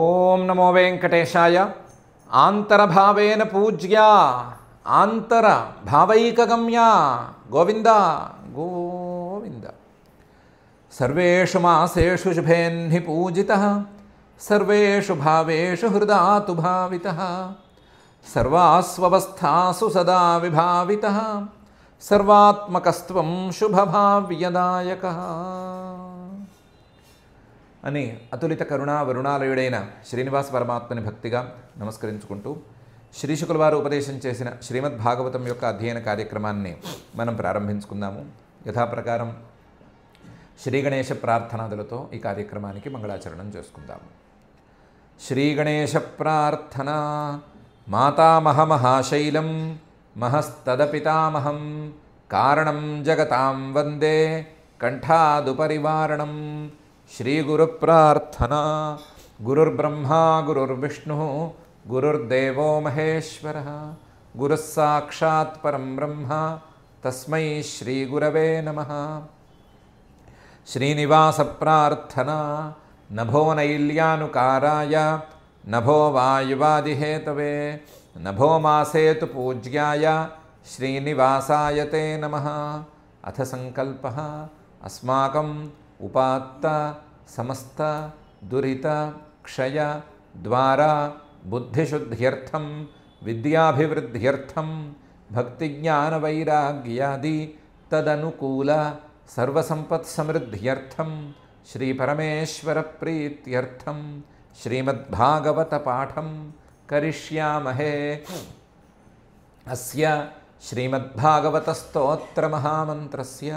ఓం నమో వెంకటేశాయ. ఆంతరభావేన పూజ్య ఆంతర భావైకగమ్య గోవింద గోవింద. సర్వేషు మాసేషు శుభేన్హి పూజితః సర్వేషు భావేషు హృదాతు భావితః సర్వాస్వస్థాసు సదా విభావితః సర్వాత్మకస్త్వం శుభభావ్యదాయకః అని అతులిత కరుణా వరుణాలయుడైన శ్రీనివాస పరమాత్మని భక్తిగా నమస్కరించుకుంటూ శ్రీశుకుల వారు ఉపదేశం చేసిన శ్రీమద్ భాగవతం యొక్క అధ్యయన కార్యక్రమాన్ని మనం ప్రారంభించుకుందాము. యథాప్రకారం శ్రీ గణేశ ప్రార్థనాదులతో ఈ కార్యక్రమానికి మంగళాచరణం చేసుకుందాము. శ్రీ గణేశ ప్రార్థన. మాతామహమహాశైలం మహస్తదపితామహం కారణం జగతాం వందే కంఠాదుపరివారణం. శ్రీ గురు ప్రార్థన. గురుర్బ్రహ్మా గురుర్విష్ణు గురుర్దేవో మహేశ్వర గురుః సాక్షాత్ పరం బ్రహ్మ తస్మై శ్రీ గురవే నమః. శ్రీనివాస ప్రార్థన. నభో నైల్యానుకారాయ నభో వాయువాదిహేతవే నభో మాసేతు పూజ్యాయ శ్రీనివాసాయ తే నమః. అథ సంకల్పః అస్మాకం ఉపాత్త సమస్త దురిత క్షయ ద్వారా బుద్ధిశుద్ధ్యర్థం విద్యాభివృద్ధ్యర్థం భక్తిజ్ఞానవైరాగ్యాది తదనుకూల సర్వసంపత్సమృద్ధ్యర్థం శ్రీ పరమేశ్వర ప్రీత్యర్థం శ్రీమద్భాగవత పాఠం కరిష్యామహే. అస్య శ్రీమద్భాగవత స్తోత్ర మహామంత్రస్య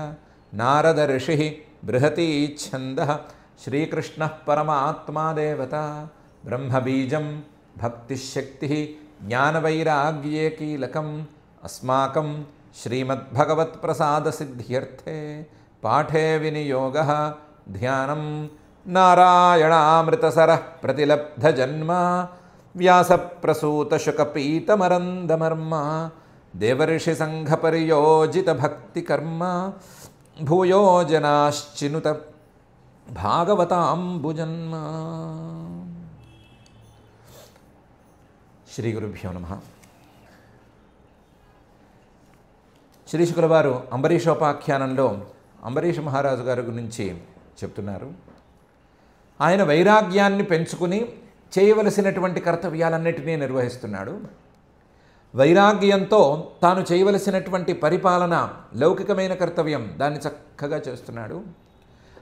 నారద ఋషి బృహతీ ఛందః శ్రీకృష్ణః పరమాత్మా దేవత బ్రహ్మబీజం భక్తిశక్తి జ్ఞానవైరాగ్యే కీలకం అస్మాకం శ్రీమద్భగవత్ప్రసాదసిద్ధ్యర్థే పాఠే వినియోగః ధ్యానం నారాయణామృతసరః ప్రతిలబ్ధజన్మ వ్యాసప్రసూతశుకపీతమరందమర్మ దేవర్షిసంఘపరియోజితభక్తికర్మ భూయో జనాశ్చినుత భాగవతాంబుజన్మ. శ్రీ గురుభ్యో నమః. శ్రీశుకుల వారు అంబరీషోపాఖ్యానంలో అంబరీష మహారాజు గారి గురించి చెప్తున్నారు. ఆయన వైరాగ్యాన్ని పెంచుకుని చేయవలసినటువంటి కర్తవ్యాలన్నిటినీ నిర్వహిస్తున్నాడు. వైరాగ్యంతో తాను చేయవలసినటువంటి పరిపాలన లౌకికమైన కర్తవ్యం దాన్ని చక్కగా చేస్తున్నాడు.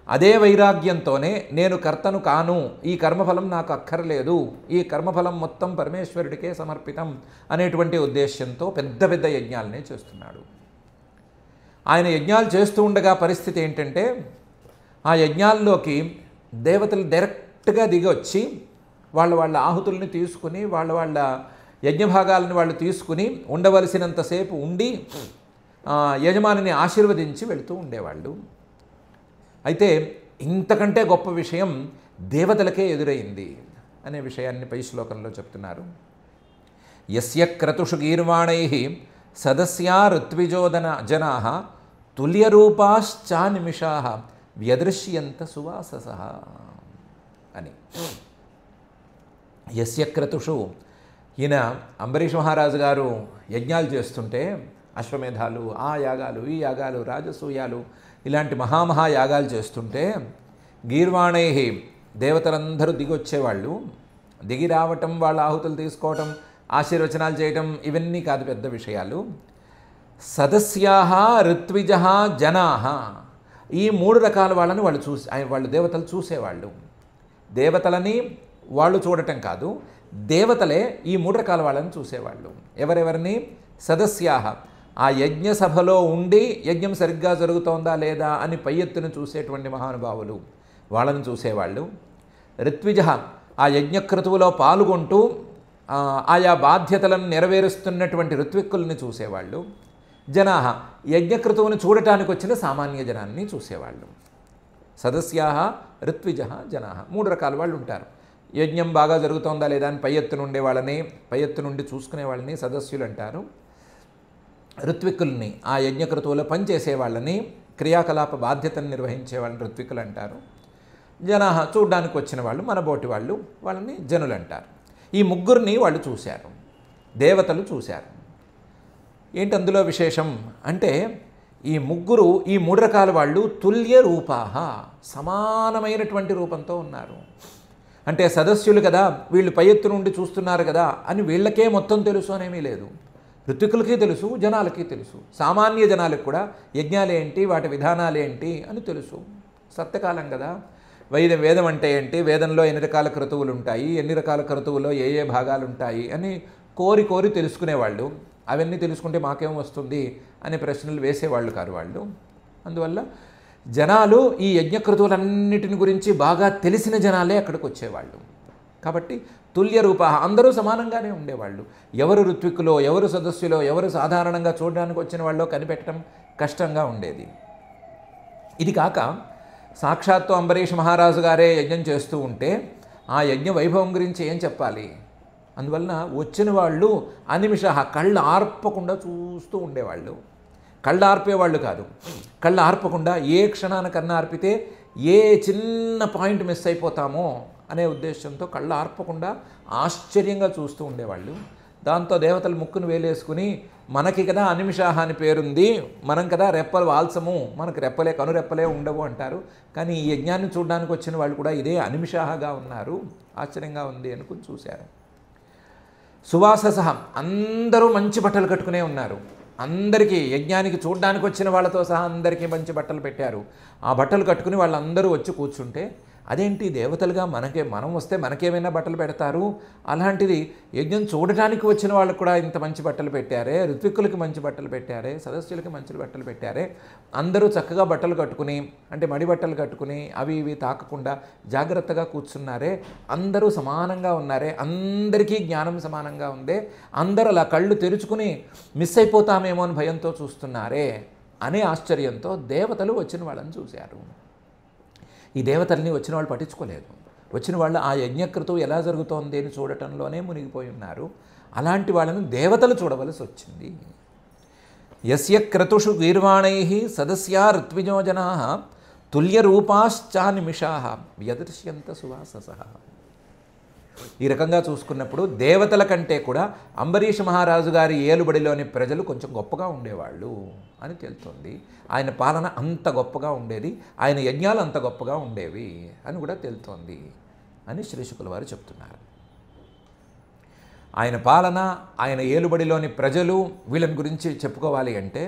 అదే వైరాగ్యంతోనే నేను కర్తను కాను, ఈ కర్మఫలం నాకు అక్కర్లేదు, ఈ కర్మఫలం మొత్తం పరమేశ్వరుడికే సమర్పితం అనేటువంటి ఉద్దేశ్యంతో పెద్ద పెద్ద యజ్ఞాలనే చేస్తున్నాడు. ఆయన యజ్ఞాలు చేస్తూ ఉండగా పరిస్థితి ఏంటంటే ఆ యజ్ఞాల్లోకి దేవతలు డైరెక్ట్గా దిగొచ్చి వాళ్ళ ఆహుతుల్ని తీసుకుని వాళ్ళ యజ్ఞభాగాలను వాళ్ళు తీసుకుని ఉండవలసినంతసేపు ఉండి యజమానిని ఆశీర్వదించి వెళుతూ ఉండేవాళ్ళు. అయితే ఇంతకంటే గొప్ప విషయం దేవతలకే ఎదురైంది అనే విషయాన్ని పై శ్లోకంలో చెప్తున్నారు. యస్య క్రతుషు గీర్వాణైః సదస్యా ఋత్విజోదన జనాః తుల్యరూపాశ్చానిమిషాః వ్యదృశ్యంత సువాససః అని. యస్య క్రతుషు, ఈయన అంబరీష్ మహారాజు గారు యజ్ఞాలు చేస్తుంటే అశ్వమేధాలు, ఆ యాగాలు, ఈ యాగాలు, రాజసూయాలు ఇలాంటి మహాయాగాలు చేస్తుంటే గీర్వాణై దేవతలందరూ దిగొచ్చేవాళ్ళు. దిగి రావటం, వాళ్ళ ఆహుతులు తీసుకోవటం, ఆశీర్వచనాలు చేయటం ఇవన్నీ కాదు పెద్ద విషయాలు. సదస్యాః ఋత్విజః జనాః, ఈ మూడు రకాల వాళ్ళని వాళ్ళు దేవతలు చూసేవాళ్ళు. దేవతలని వాళ్ళు చూడటం కాదు, దేవతలే ఈ మూడు రకాల వాళ్ళని చూసేవాళ్ళు. ఎవరెవరిని? సదస్యాః, ఆ యజ్ఞ సభలో ఉండి యజ్ఞం సరిగ్గా జరుగుతోందా లేదా అని పై ఎత్తున చూసేటువంటి మహానుభావులు వాళ్ళని చూసేవాళ్ళు. ఋత్విజః, ఆ యజ్ఞక్రతువులో పాల్గొంటూ ఆయా బాధ్యతలను నెరవేరుస్తున్నటువంటి ఋత్విక్కుల్ని చూసేవాళ్ళు. జనాః, యజ్ఞక్రతువుని చూడటానికి వచ్చిన సామాన్య జనాన్ని చూసేవాళ్ళు. సదస్యాః ఋత్విజః జనాః, మూడు రకాల వాళ్ళు ఉంటారు. యజ్ఞం బాగా జరుగుతోందా లేదా అని పై ఎత్తున ఉండే వాళ్ళని, పై ఎత్తు నుండి చూసుకునే వాళ్ళని సదస్యులు అంటారు. ఋత్విక్కుల్ని, ఆ యజ్ఞక్రతువులో పనిచేసే వాళ్ళని, క్రియాకలాప బాధ్యతను నిర్వహించే వాళ్ళని ఋత్విక్కులు అంటారు. జన చూడ్డానికి వచ్చిన వాళ్ళు మన బోటి వాళ్ళు, వాళ్ళని జనులు అంటారు. ఈ ముగ్గురిని వాళ్ళు చూశారు, దేవతలు చూశారు. ఏంటి అందులో విశేషం అంటే ఈ ముగ్గురు, ఈ 3 రకాల వాళ్ళు తుల్య రూపాహ, సమానమైనటువంటి రూపంతో ఉన్నారు. అంటే సదస్యులు కదా, వీళ్ళు పై ఎత్తు నుండి చూస్తున్నారు కదా అని వీళ్ళకే మొత్తం తెలుసు అనేమీ లేదు. ఋత్వికులకి తెలుసు, జనాలకి తెలుసు. సామాన్య జనాలకు కూడా యజ్ఞాలేంటి, వాటి విధానాలేంటి అని తెలుసు. సత్యకాలం కదా, వేదం అంటే ఏంటి, వేదంలో ఎన్ని రకాల క్రతువులు ఉంటాయి, ఎన్ని రకాల క్రతువులో ఏ ఏ భాగాలు ఉంటాయి అని కోరి కోరి తెలుసుకునేవాళ్ళు. అవన్నీ తెలుసుకుంటే మాకేం వస్తుంది అనే ప్రశ్నలు వేసేవాళ్ళు కాదు వాళ్ళు. అందువల్ల జనాలు ఈ యజ్ఞక్రతువులన్నిటిని గురించి బాగా తెలిసిన జనాలే అక్కడికి వచ్చేవాళ్ళు. కాబట్టి తుల్య రూప, అందరూ సమానంగానే ఉండేవాళ్ళు. ఎవరు ఋత్వికులో, ఎవరు సదస్సులో, ఎవరు సాధారణంగా చూడడానికి వచ్చిన వాళ్ళో కనిపెట్టడం కష్టంగా ఉండేది. ఇది కాక సాక్షాత్తు అంబరీష్ మహారాజు గారే యజ్ఞం చేస్తూ ఉంటే ఆ యజ్ఞ వైభవం గురించి ఏం చెప్పాలి. అందువలన వచ్చిన వాళ్ళు అనిమిష కళ్ళు ఆర్పకుండా చూస్తూ ఉండేవాళ్ళు. కళ్ళు ఆర్పేవాళ్ళు కాదు, కళ్ళు ఆర్పకుండా ఏ క్షణానికన్నా ఆర్పితే ఏ చిన్న పాయింట్ మిస్ అయిపోతామో అనే ఉద్దేశంతో కళ్ళు ఆర్పకుండా ఆశ్చర్యంగా చూస్తూ ఉండేవాళ్ళు. దాంతో దేవతలు ముక్కును వేలేసుకుని మనకి కదా అనిమిషాహ అని పేరుంది, మనం కదా రెప్పలు వాల్సము, మనకు రెప్పలే కనురెప్పలే ఉండవు అంటారు. కానీ ఈ యజ్ఞాన్ని చూడడానికి వచ్చిన వాళ్ళు కూడా ఇదే అనిమిషాహగా ఉన్నారు, ఆశ్చర్యంగా ఉంది అనుకుని చూశారు. సువాస సహా అందరూ మంచి బట్టలు కట్టుకునే ఉన్నారు. అందరికీ యజ్ఞానికి చూడడానికి వచ్చిన వాళ్ళతో సహా అందరికీ మంచి బట్టలు పెట్టారు. ఆ బట్టలు కట్టుకుని వాళ్ళందరూ వచ్చి కూర్చుంటే అదేంటి దేవతలుగా మనం వస్తే మనకేమైనా బట్టలు పెడతారు, అలాంటిది యజ్ఞం చూడటానికి వచ్చిన వాళ్ళకు కూడా ఇంత మంచి బట్టలు పెట్టారే, ఋత్విక్కులకి మంచి బట్టలు పెట్టారే, సదస్సులకి మంచి బట్టలు పెట్టారే, అందరూ చక్కగా బట్టలు కట్టుకుని అంటే మడి బట్టలు కట్టుకుని అవి ఇవి తాకకుండా జాగ్రత్తగా కూర్చున్నారే, అందరూ సమానంగా ఉన్నారే, అందరికీ జ్ఞానం సమానంగా ఉందే, అందరూ అలా కళ్ళు తెరుచుకుని మిస్ అయిపోతామేమో అని భయంతో చూస్తున్నారే అనే ఆశ్చర్యంతో దేవతలు వచ్చిన వాళ్ళని చూశారు. ఈ దేవతల్ని వచ్చిన వాళ్ళు పట్టించుకోలేదు. వచ్చిన వాళ్ళు ఆ యజ్ఞక్రతువు ఎలా జరుగుతోంది అని చూడటంలోనే మునిగిపోయి ఉన్నారు. అలాంటి వాళ్ళను దేవతలు చూడవలసి వచ్చింది. యస్య క్రతుషు గీర్వాణై సదస్యా ఋత్విజో జనా తుల్యరూపాశ్చా నిమిషా వ్యదృశ్యంత సువాససః. ఈ రకంగా చూసుకున్నప్పుడు దేవతల కంటే కూడా అంబరీష్ మహారాజు గారి ఏలుబడిలోని ప్రజలు కొంచెం గొప్పగా ఉండేవాళ్ళు అని తెలుస్తోంది. ఆయన పాలన అంత గొప్పగా ఉండేది, ఆయన యజ్ఞాలు అంత గొప్పగా ఉండేవి అని కూడా తెలుస్తోంది అని శ్రీ శుకుల వారు చెప్తున్నారు. ఆయన పాలన, ఆయన ఏలుబడిలోని ప్రజలు, వీళ్ళని గురించి చెప్పుకోవాలి అంటే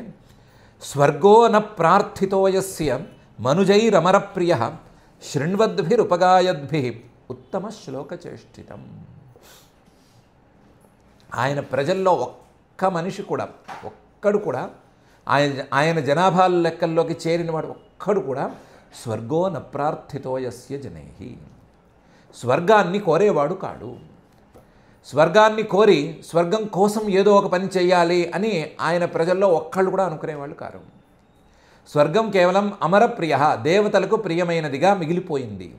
స్వర్గో న ప్రార్థితోయస్య మనుజైరమరప్రియ శృణ్వద్భిరుపగాయద్భి ఉత్తమ శ్లోకచేష్టితం. ఆయన ప్రజల్లో ఒక్క మనిషి కూడా, ఒక్కడు కూడా ఆయన జనాభా లెక్కల్లోకి చేరినవాడు ఒక్కడు కూడా స్వర్గో న ప్రార్థితోయస్య జనై, స్వర్గాన్ని కోరేవాడు కాడు. స్వర్గాన్ని కోరి స్వర్గం కోసం ఏదో ఒక పని చేయాలి అని ఆయన ప్రజల్లో ఒక్కళ్ళు కూడా అనుకునేవాళ్ళు కారు. స్వర్గం కేవలం అమరప్రియ, దేవతలకు ప్రియమైనదిగా మిగిలిపోయింది.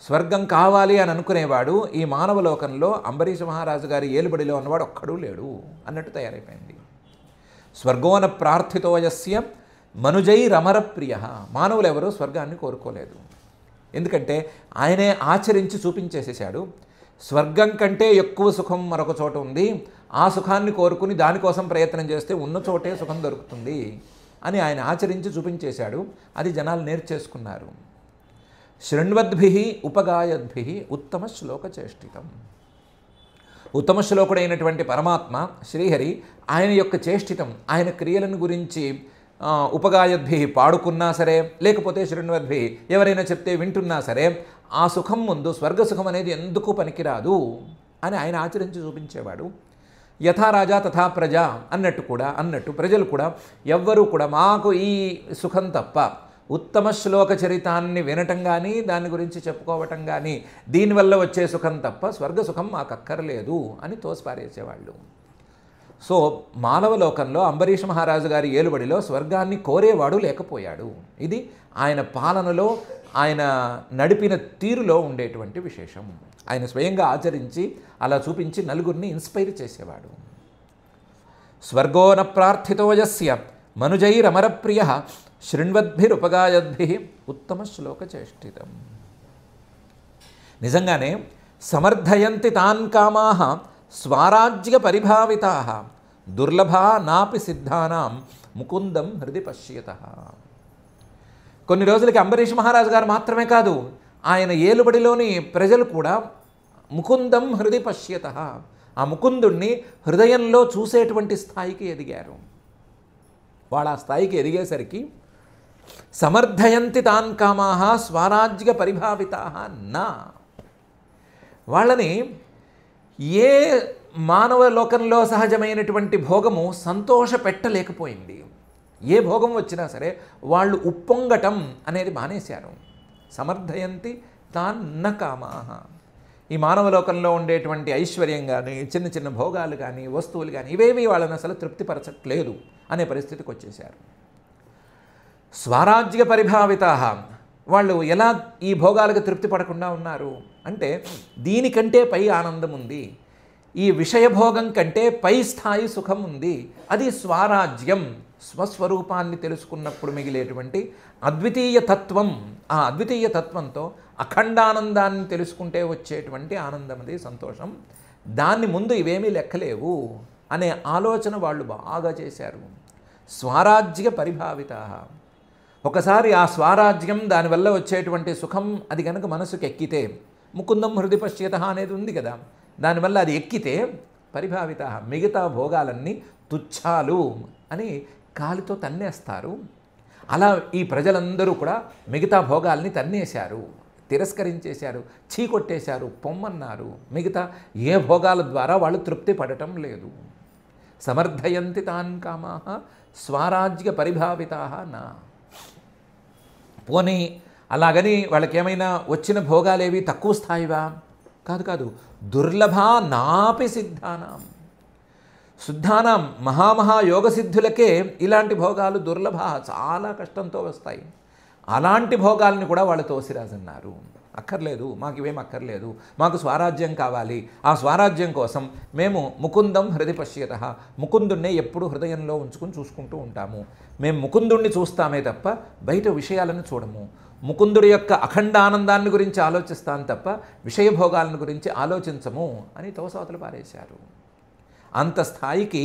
స్వర్గం కావాలి అని అనుకునేవాడు ఈ మానవ లోకంలో అంబరీష మహారాజు గారి ఏలుబడిలో ఉన్నవాడు ఒక్కడూ లేడు అన్నట్టు తయారైపోయింది. స్వర్గోన ప్రార్థితోయస్య మనుజైరమరప్రియ, మానవులు ఎవరూ స్వర్గాన్ని కోరుకోలేదు. ఎందుకంటే ఆయనే ఆచరించి చూపించేసేసాడు. స్వర్గం కంటే ఎక్కువ సుఖం మరొక చోట ఉంది, ఆ సుఖాన్ని కోరుకుని దానికోసం ప్రయత్నం చేస్తే ఉన్న చోటే సుఖం దొరుకుతుంది అని ఆయన ఆచరించి చూపించేశాడు. అది జనాలు నేర్చేసుకున్నారు. శృణ్వద్భి ఉపగాయద్భి ఉత్తమ శ్లోకచేష్టితం. ఉత్తమ శ్లోకుడైనటువంటి పరమాత్మ శ్రీహరి ఆయన యొక్క చేష్టితం, ఆయన క్రియలను గురించి ఉపగాయద్భి పాడుకున్నా సరే, లేకపోతే శృణ్వద్భి ఎవరైనా చెప్తే వింటున్నా సరే, ఆ సుఖం ముందు స్వర్గ సుఖం అనేది ఎందుకు పనికిరాదు అని ఆయన ఆచరించి చూపించేవాడు. యథా రాజా తథా ప్రజ అన్నట్టు ప్రజలు కూడా ఎవ్వరూ కూడా మాకు ఈ సుఖం తప్ప ఉత్తమ శ్లోక చరితాన్ని వినటం కానీ దాని గురించి చెప్పుకోవటం కానీ దీనివల్ల వచ్చే సుఖం తప్ప స్వర్గ సుఖం మాకు అక్కర్లేదు అని తోసిపారేసేవాళ్ళు. సో మానవ లోకంలో అంబరీష్ మహారాజు గారి ఏలుబడిలో స్వర్గాన్ని కోరేవాడు లేకపోయాడు. ఇది ఆయన పాలనలో, ఆయన నడిపిన తీరులో ఉండేటువంటి విశేషం. ఆయన స్వయంగా ఆచరించి అలా చూపించి నలుగురిని ఇన్స్పైర్ చేసేవాడు. స్వర్గో న ప్రార్థితోయస్య మనుజైరమరప్రియ శృణ్వద్భిరుపగాయద్భి ఉత్తమ శ్లోకచేష్టితం. నిజంగానే సమర్థయంతి తాన్ కామాః స్వరాజ్య పరిభావితాః దుర్లభా నాపి సిద్ధానాం ముకుందం హృది పశ్యతః. కొన్ని రోజులకి అంబరీష్ మహారాజు గారు మాత్రమే కాదు, ఆయన ఏలుబడిలోని ప్రజలు కూడా ముకుందం హృది పశ్యతః, ఆ ముకుందుణ్ణి హృదయంలో చూసేటువంటి స్థాయికి ఎదిగారు. వాళ్ళు ఆ స్థాయికి ఎదిగేసరికి సమర్థయంతి తాన్ కామాః స్వరాజ్య పరిభావితాః నా, వాళ్ళని ఏ మానవ లోకంలో సహజమైనటువంటి భోగము సంతోష పెట్టలేకపోయింది. ఏ భోగం వచ్చినా సరే వాళ్ళు ఉప్పొంగటం అనేది మానేశారు. సమర్థయంతి తాన్ న కామాః. ఈ మానవ లోకంలో ఉండేటువంటి ఐశ్వర్యం కానీ, చిన్న చిన్న భోగాలు కానీ, వస్తువులు కానీ, ఇవేమీ వాళ్ళని అసలు తృప్తిపరచట్లేదు అనే పరిస్థితికి వచ్చేశారు. స్వరాజ్య పరిభావితాః, వాళ్ళు ఎలా ఈ భోగాలకు తృప్తి పడకుండా ఉన్నారు అంటే, దీనికంటే పై ఆనందం ఉంది, ఈ విషయభోగం కంటే పై స్థాయి సుఖం ఉంది, అది స్వరాజ్యం. స్వస్వరూపాన్ని తెలుసుకున్నప్పుడు మిగిలేటువంటి అద్వితీయ తత్వం, ఆ అద్వితీయ తత్వంతో అఖండానందాన్ని తెలుసుకుంటే వచ్చేటువంటి ఆనందం, అది సంతోషం. దాన్ని ముందు ఇవేమీ లెక్కలేవు అనే ఆలోచన వాళ్ళు బాగా చేశారు. స్వరాజ్య పరిభావితాః. ఒకసారి ఆ స్వరాజ్యం, దానివల్ల వచ్చేటువంటి సుఖం అది కనుక మనసుకు ఎక్కితే, ముకుందం హృది పశ్యతః అనేది ఉంది కదా, దానివల్ల అది ఎక్కితే పరిభావితాః, మిగతా భోగాలన్నీ తుచ్ఛాలు అని కాలితో తన్నేస్తారు. అలా ఈ ప్రజలందరూ కూడా మిగతా భోగాల్ని తన్నేశారు, తిరస్కరించేశారు, చీకొట్టేశారు, పొమ్మన్నారు. మిగతా ఏ భోగాల ద్వారా వాళ్ళు తృప్తి పడటం లేదు. సమర్థయంతి తాన్ కామాః స్వరాజ్య పరిభావితాః నా. పోనీ అలాగని వాళ్ళకేమైనా వచ్చిన భోగాలేవి తక్కువ స్థాయివా? కాదు కాదు. దుర్లభా నాపి సిద్ధానాం. శుద్ధానాం మహామహాయోగ సిద్ధులకే ఇలాంటి భోగాలు దుర్లభ, చాలా కష్టంతో వస్తాయి. అలాంటి భోగాల్ని కూడా వాళ్ళు తోసిరాజన్నారు. అక్కర్లేదు, మాకు ఇవేం అక్కర్లేదు, మాకు స్వరాజ్యం కావాలి. ఆ స్వరాజ్యం కోసం మేము ముకుందం హృది పశ్యతః, ముకుందుణ్ణి ఎప్పుడు హృదయంలో ఉంచుకుని చూసుకుంటూ ఉంటాము. మేము ముకుందుణ్ణి చూస్తామే తప్ప బయట విషయాలను చూడము. ముకుందుడి యొక్క అఖండ ఆనందాన్ని గురించి ఆలోచిస్తాను తప్ప విషయభోగాలను గురించి ఆలోచించము అని తోసవతలు పారేశారు. అంత స్థాయికి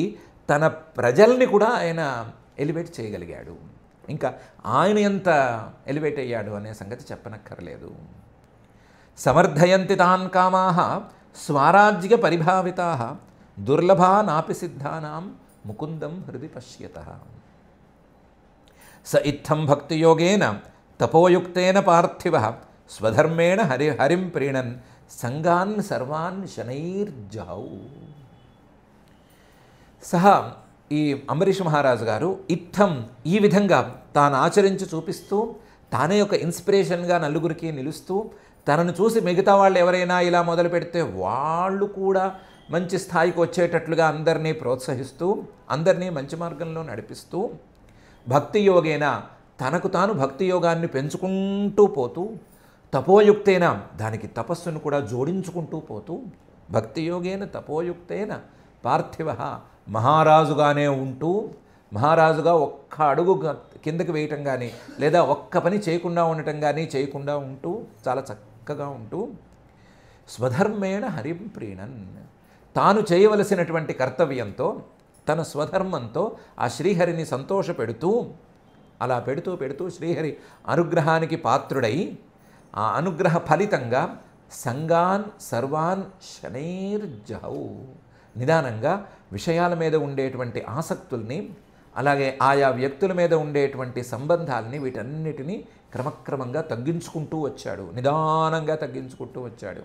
తన ప్రజల్ని కూడా ఆయన ఎలివేట్ చేయగలిగాడు. ఇంకా ఆయన ఎంత ఎలివేట్ అయ్యాడు అనే సంగతి చెప్పనక్కర్లేదు. సమర్థయంతి తాన్ కామాః స్వరాజ్య పరిభావితాః దుర్లభా నాపి సిద్ధానాం ముకుందం హృది పశ్యతః. స ఇత్థం భక్తియోగేన తపోయుక్తేన పార్థివః స్వధర్మేణ హరిం ప్రీణన్ సంగాన్ సర్వాన్ శనైర్జహౌ. సహా ఈ అంబరీష్ మహారాజు గారు ఇత్థం, ఈ విధంగా తాను ఆచరించి చూపిస్తూ, తానే ఒక ఇన్స్పిరేషన్గా నలుగురికి నిలుస్తూ, తనను చూసి మిగతా వాళ్ళు ఎవరైనా ఇలా మొదలు పెడితే వాళ్ళు కూడా మంచి స్థాయికి వచ్చేటట్లుగా అందరినీ ప్రోత్సహిస్తూ, అందరినీ మంచి మార్గంలో నడిపిస్తూ, భక్తి యోగేన తనకు తాను భక్తి యోగాన్ని పెంచుకుంటూ పోతూ, తపోయుక్తేన దానికి తపస్సును కూడా జోడించుకుంటూ పోతూ, భక్తి యోగేన తపోయుక్తేన పార్థివ మహారాజుగానే ఉంటూ, మహారాజుగా ఒక్క అడుగు కిందకి వేయటం కానీ, లేదా ఒక్క పని చేయకుండా ఉండటం కానీ చేయకుండా ఉంటూ, చాలా చక్కగా ఉంటూ, స్వధర్మేణ హరిం ప్రీణన్, తాను చేయవలసినటువంటి కర్తవ్యంతో, తన స్వధర్మంతో ఆ శ్రీహరిని సంతోషపెడుతూ, అలా పెడుతూ పెడుతూ శ్రీహరి అనుగ్రహానికి పాత్రుడై, ఆ అనుగ్రహ ఫలితంగా సంగాన్ సర్వాన్ శనైర్జహౌ, నిదానంగా విషయాల మీద ఉండేటువంటి ఆసక్తుల్ని, అలాగే ఆయా వ్యక్తుల మీద ఉండేటువంటి సంబంధాలని, వీటన్నిటినీ క్రమక్రమంగా తగ్గించుకుంటూ వచ్చాడు, నిదానంగా తగ్గించుకుంటూ వచ్చాడు.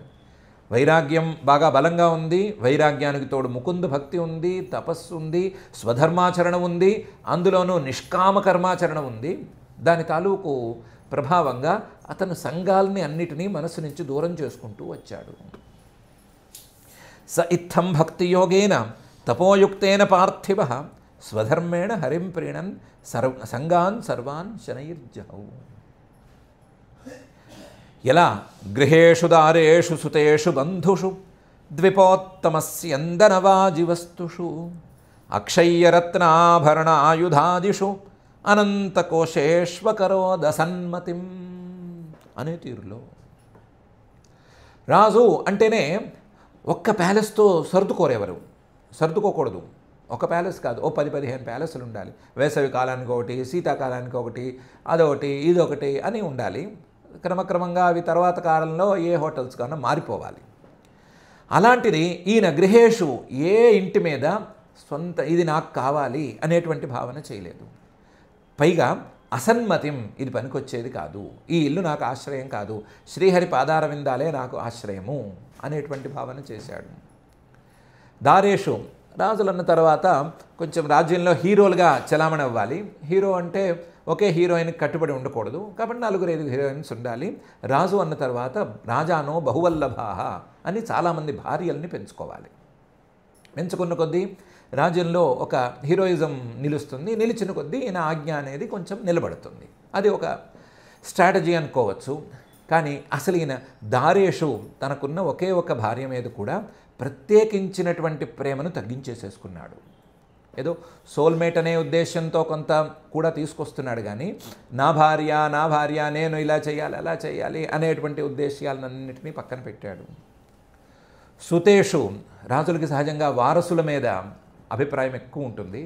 వైరాగ్యం బాగా బలంగా ఉంది, వైరాగ్యానికి తోడు ముకుంద భక్తి ఉంది, తపస్సు ఉంది, స్వధర్మాచరణ ఉంది, అందులోనూ నిష్కామ కర్మాచరణ ఉంది. దాని తాలూకు ప్రభావంగా అతను సంఘాలని అన్నిటినీ మనసు నుంచి దూరం చేసుకుంటూ వచ్చాడు. స ఇత్థం భక్తియోగేన తపోయుక్తేన పార్థివ స్వధర్మేణ హరిం ప్రీణన్ సంగాన్ సర్వాన్ శనైర్జహౌ. ఎలా గృహేషు దారేషు సుతేషు బంధుషు ద్విపోత్తమస్యందనవాజివస్తుషు అక్షయ్యరత్నాభరణాయుధాదిషు అనంతకోశేష్వకరోదసన్మతిం అనే తీరులో రాజు అంటేనే ఒక్క ప్యాలెస్తో సర్దుకోరేవారు, సర్దుకోకూడదు. ఒక ప్యాలెస్ కాదు, ఓ 10-15 ప్యాలెస్లు ఉండాలి. వేసవి కాలానికి ఒకటి, శీతాకాలానికి ఒకటి, అదొకటి ఇదొకటి అని ఉండాలి. క్రమక్రమంగా అవి తర్వాత కాలంలో ఏ హోటల్స్ కన్నా మారిపోవాలి. అలాంటిది ఈయన గృహేషు ఏ ఇంటి మీద సొంత ఇది నాకు కావాలి అనేటువంటి భావన చేయలేదు. పైగా అసన్మతిం, ఇది పనికొచ్చేది కాదు, ఈ ఇల్లు నాకు ఆశ్రయం కాదు, శ్రీహరి పాదార విందాలే నాకు ఆశ్రయము అనేటువంటి భావన చేశాడు. దారేషు, రాజులన్న తర్వాత కొంచెం రాజ్యంలో హీరోలుగా చలామణి అవ్వాలి. హీరో అంటే ఒకే హీరోయిన్కి కట్టుబడి ఉండకూడదు, కాబట్టి 4-5 హీరోయిన్స్ ఉండాలి. రాజు అన్న తర్వాత రాజానో బహువల్లభాహ అని చాలామంది భార్యల్ని పెంచుకోవాలి. పెంచుకున్న కొద్దీ రాజ్యంలో ఒక హీరోయిజం నిలుస్తుంది. నిలిచిన కొద్దీ ఈయన ఆజ్ఞ అనేది కొంచెం నిలబడుతుంది. అది ఒక స్ట్రాటజీ అనుకోవచ్చు. కానీ అసలు ఈయన దారేషు తనకున్న ఒకే ఒక భార్య మీద కూడా ప్రత్యేకించినటువంటి ప్రేమను తగ్గించేసేసుకున్నాడు. ఏదో సోల్మేట్ అనే ఉద్దేశంతో కొంత కూడా తీసుకొస్తున్నాడు, కానీ నా భార్య నేను ఇలా చేయాలి అలా చేయాలి అనేటువంటి ఉద్దేశాలన్నింటినీ పక్కన పెట్టాడు. సుతేషు, రాజులకి సహజంగా వారసుల మీద అభిప్రాయం ఎక్కువ ఉంటుంది.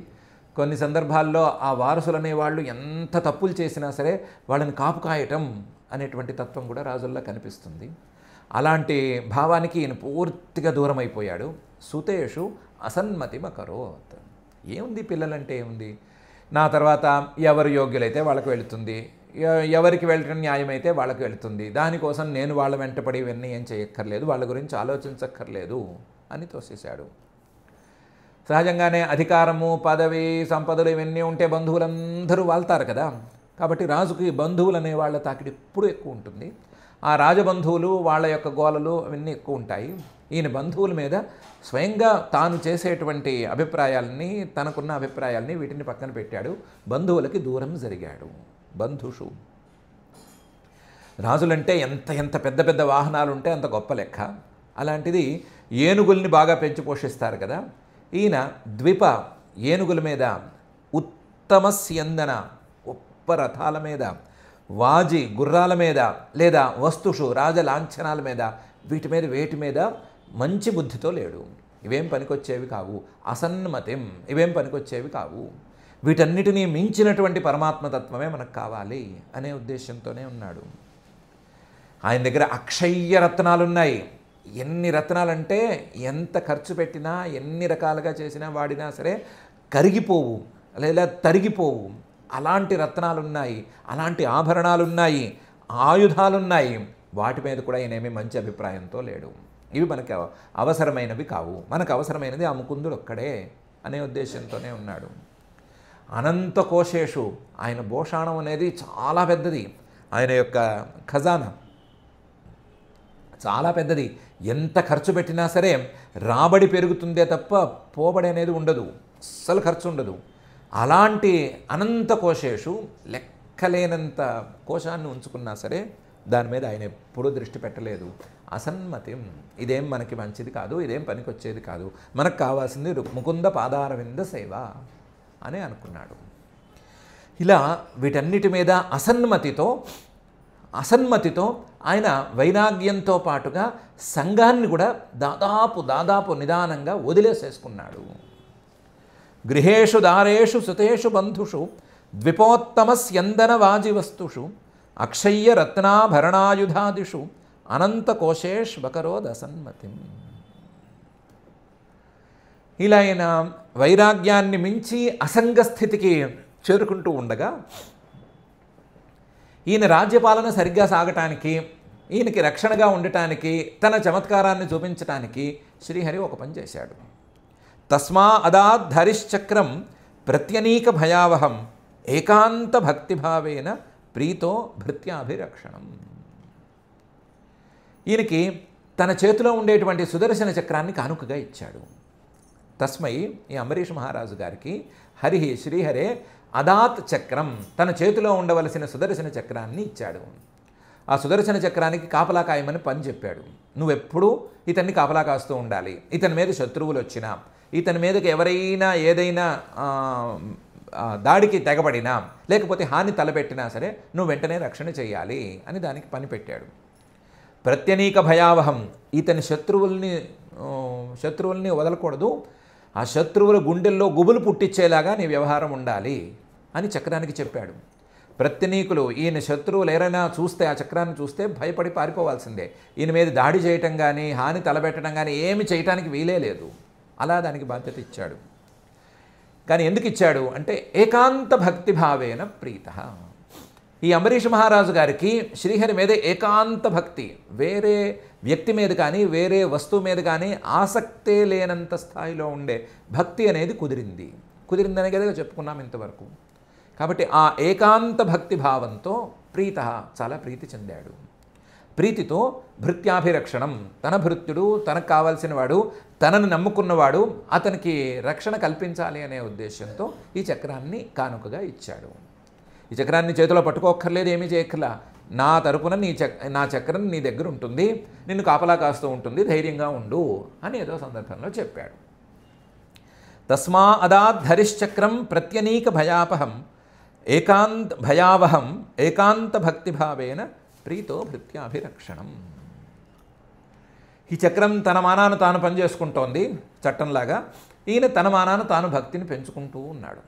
కొన్ని సందర్భాల్లో ఆ వారసులు అనేవాళ్ళు ఎంత తప్పులు చేసినా సరే వాళ్ళని కాపు కాయటం అనేటువంటి తత్వం కూడా రాజుల్లో కనిపిస్తుంది. అలాంటి భావానికి ఈయన పూర్తిగా దూరం అయిపోయాడు. సుతేషు అసన్మతిమకరోత్. ఏముంది పిల్లలంటే ఏముంది, నా తర్వాత ఎవరు యోగ్యులైతే వాళ్ళకి వెళుతుంది, ఎవరికి వెళ్ళటం న్యాయమైతే వాళ్ళకి వెళుతుంది, దానికోసం నేను వాళ్ళ వెంటపడి ఇవన్నీ ఏం చేయక్కర్లేదు, వాళ్ళ గురించి ఆలోచించక్కర్లేదు అని తోసేశాడు. సహజంగానే అధికారము, పదవి, సంపదలు ఇవన్నీ ఉంటే బంధువులందరూ వాళ్తారు కదా. కాబట్టి రాజుకి బంధువులు అనే వాళ్ళ తాకిడి ఎప్పుడూ ఎక్కువ ఉంటుంది. ఆ రాజబంధువులు వాళ్ళ యొక్క గోలలు అవన్నీ ఎక్కువ ఉంటాయి. ఈయన బంధువుల మీద స్వయంగా తాను చేసేటువంటి అభిప్రాయాలని, తనకున్న అభిప్రాయాలని వీటిని పక్కన పెట్టాడు. బంధువులకి దూరం జరిగాడు. బంధుషు, రాజులంటే ఎంత పెద్ద పెద్ద వాహనాలు ఉంటే అంత గొప్ప లెక్క. అలాంటిది ఏనుగుల్ని బాగా పెంచి పోషిస్తారు కదా. ఈయన ద్విప ఏనుగుల మీద, ఉత్తమ స్యందన గొప్ప రథాల మీద, వాజి గుర్రాల మీద, లేదా వస్తుషు రాజలాంఛనాల మీద, వేటి మీద మంచి బుద్ధితో లేడు. ఇవేం పనికొచ్చేవి కావు. అసన్మతిం, ఇవేం పనికొచ్చేవి కావు. వీటన్నిటినీ మించినటువంటి పరమాత్మతత్వమే మనకు కావాలి అనే ఉద్దేశంతోనే ఉన్నాడు. ఆయన దగ్గర అక్షయ్య రత్నాలున్నాయి. ఎన్ని రత్నాలంటే ఎంత ఖర్చు పెట్టినా, ఎన్ని రకాలుగా చేసినా, వాడినా సరే కరిగిపోవు లేదా తరిగిపోవు. అలాంటి రత్నాలున్నాయి, అలాంటి ఆభరణాలున్నాయి, ఆయుధాలున్నాయి. వాటి మీద కూడా ఈయనేమీ మంచి అభిప్రాయంతో లేడు. ఇవి మనకి అవసరమైనవి కావు. మనకు అవసరమైనది ఆ ముకుందుడు ఒక్కడే అనే ఉద్దేశంతోనే ఉన్నాడు. అనంత కోశేషు, ఆయన భూషాణం అనేది చాలా పెద్దది. ఆయన యొక్క ఖజానా చాలా పెద్దది. ఎంత ఖర్చు పెట్టినా సరే రాబడి పెరుగుతుందే తప్ప పోబడి అనేది ఉండదు, అస్సలు ఖర్చు ఉండదు. అలాంటి అనంత కోశేషు, లెక్కలేనంత కోశాన్ని ఉంచుకున్నా సరే దాని మీద ఆయన ఎప్పుడూ దృష్టి పెట్టలేదు. అసన్మతిం, ఇదేం మనకి మంచిది కాదు, ఇదేం పనికొచ్చేది కాదు, మనకు కావాల్సింది ముకుంద పాదారవింద సేవ అని అనుకున్నాడు. ఇలా వీటన్నిటి మీద అసన్మతితో ఆయన వైరాగ్యంతో పాటుగా సంఘాన్ని కూడా దాదాపు నిదానంగా వదిలేసేసుకున్నాడు. గృహేషు దారేషు సుతేషు బంధుషు ద్విపోత్తమ స్యందన వాజివస్తుషు అక్షయ్య రత్నాభరణాయుధాదిషు అనంతకోశేష్వకరోదసన్మతిం. ఇలా ఆయన వైరాగ్యాన్ని మించి అసంగస్థితికి చేరుకుంటూ ఉండగా, ఈయన రాజ్యపాలన సరిగ్గా సాగటానికి, ఈయనకి రక్షణగా ఉండటానికి, తన చమత్కారాన్ని చూపించటానికి శ్రీహరి ఒక పని చేశాడు. తస్మా అదాద్ధరిశ్చక్రం ప్రత్యనీక భయావహం ఏకాంత భక్తిభావేన ప్రీతో భృత్యాభిరక్షణం. ఈయనకి తన చేతిలో ఉండేటువంటి సుదర్శన చక్రాన్ని కానుకగా ఇచ్చాడు. తస్మై, ఈ అంబరీష్ మహారాజు గారికి శ్రీహరే అదాత్ చక్రం, తన చేతిలో ఉండవలసిన సుదర్శన చక్రాన్ని ఇచ్చాడు. ఆ సుదర్శన చక్రానికి కాపలా కాయమని పని చెప్పాడు. నువ్వెప్పుడూ ఇతన్ని కాపలా కాస్తూ ఉండాలి. ఇతని మీద శత్రువులు వచ్చినా, ఇతని మీదకి ఎవరైనా ఏదైనా దాడికి తెగబడినా, లేకపోతే హాని తలపెట్టినా సరే నువ్వు వెంటనే రక్షణ చేయాలి అని దానికి పని పెట్టాడు. ప్రత్యనీక భయావహం, ఇతని శత్రువుల్ని వదలకూడదు, ఆ శత్రువుల గుండెల్లో గుబులు పుట్టించేలాగా నీ వ్యవహారం ఉండాలి అని చక్రానికి చెప్పాడు. ప్రత్యనీకులు, ఈయన శత్రువులు ఎవరైనా చూస్తే, ఆ చక్రాన్ని చూస్తే భయపడి పారిపోవాల్సిందే. ఈయన మీద దాడి చేయటం కానీ, హాని తలబెట్టడం కానీ ఏమి చేయటానికి వీలే లేదు. అలా దానికి బాధ్యత ఇచ్చాడు. కానీ ఎందుకు ఇచ్చాడు అంటే ఏకాంత భక్తిభావేన ప్రీత. ఈ అంబరీష మహారాజు గారికి శ్రీహరి మీద ఏకాంత భక్తి, వేరే వ్యక్తి మీద కానీ వేరే వస్తువు మీద కానీ ఆసక్తే లేనంత స్థాయిలో ఉండే భక్తి అనేది కుదిరిందనే కదా చెప్పుకున్నాం ఇంతవరకు. కాబట్టి ఆ ఏకాంత భక్తి భావంతో ప్రీత, చాలా ప్రీతి చెందాడు. ప్రీతితో భృత్యాభిరక్షణం, తన భృత్యుడు, తనకు కావాల్సిన వాడు, తనను నమ్ముకున్నవాడు, అతనికి రక్షణ కల్పించాలి అనే ఉద్దేశంతో ఈ చక్రాన్ని కానుకగా ఇచ్చాడు. ఈ చక్రాన్ని చేతిలో పట్టుకోక్కర్లేదు, ఏమీ చేయక్కర్లా. నా తరపున నా చక్రం నీ దగ్గర ఉంటుంది, నిన్ను కాపలా కాస్తూ ఉంటుంది, ధైర్యంగా ఉండు అని ఏదో సందర్భంలో చెప్పాడు. తస్మా అదాద్ధరిశ్చక్రం ప్రత్యనీక భయావహం ఏకాంత భక్తిభావేన ప్రీతో భృత్యాభిరక్షణం. ఈ చక్రం తన మానాన తాను పనిచేసుకుంటోంది చట్టంలాగా. ఈయన తన మానాన తాను భక్తిని పెంచుకుంటూ ఉన్నాడు.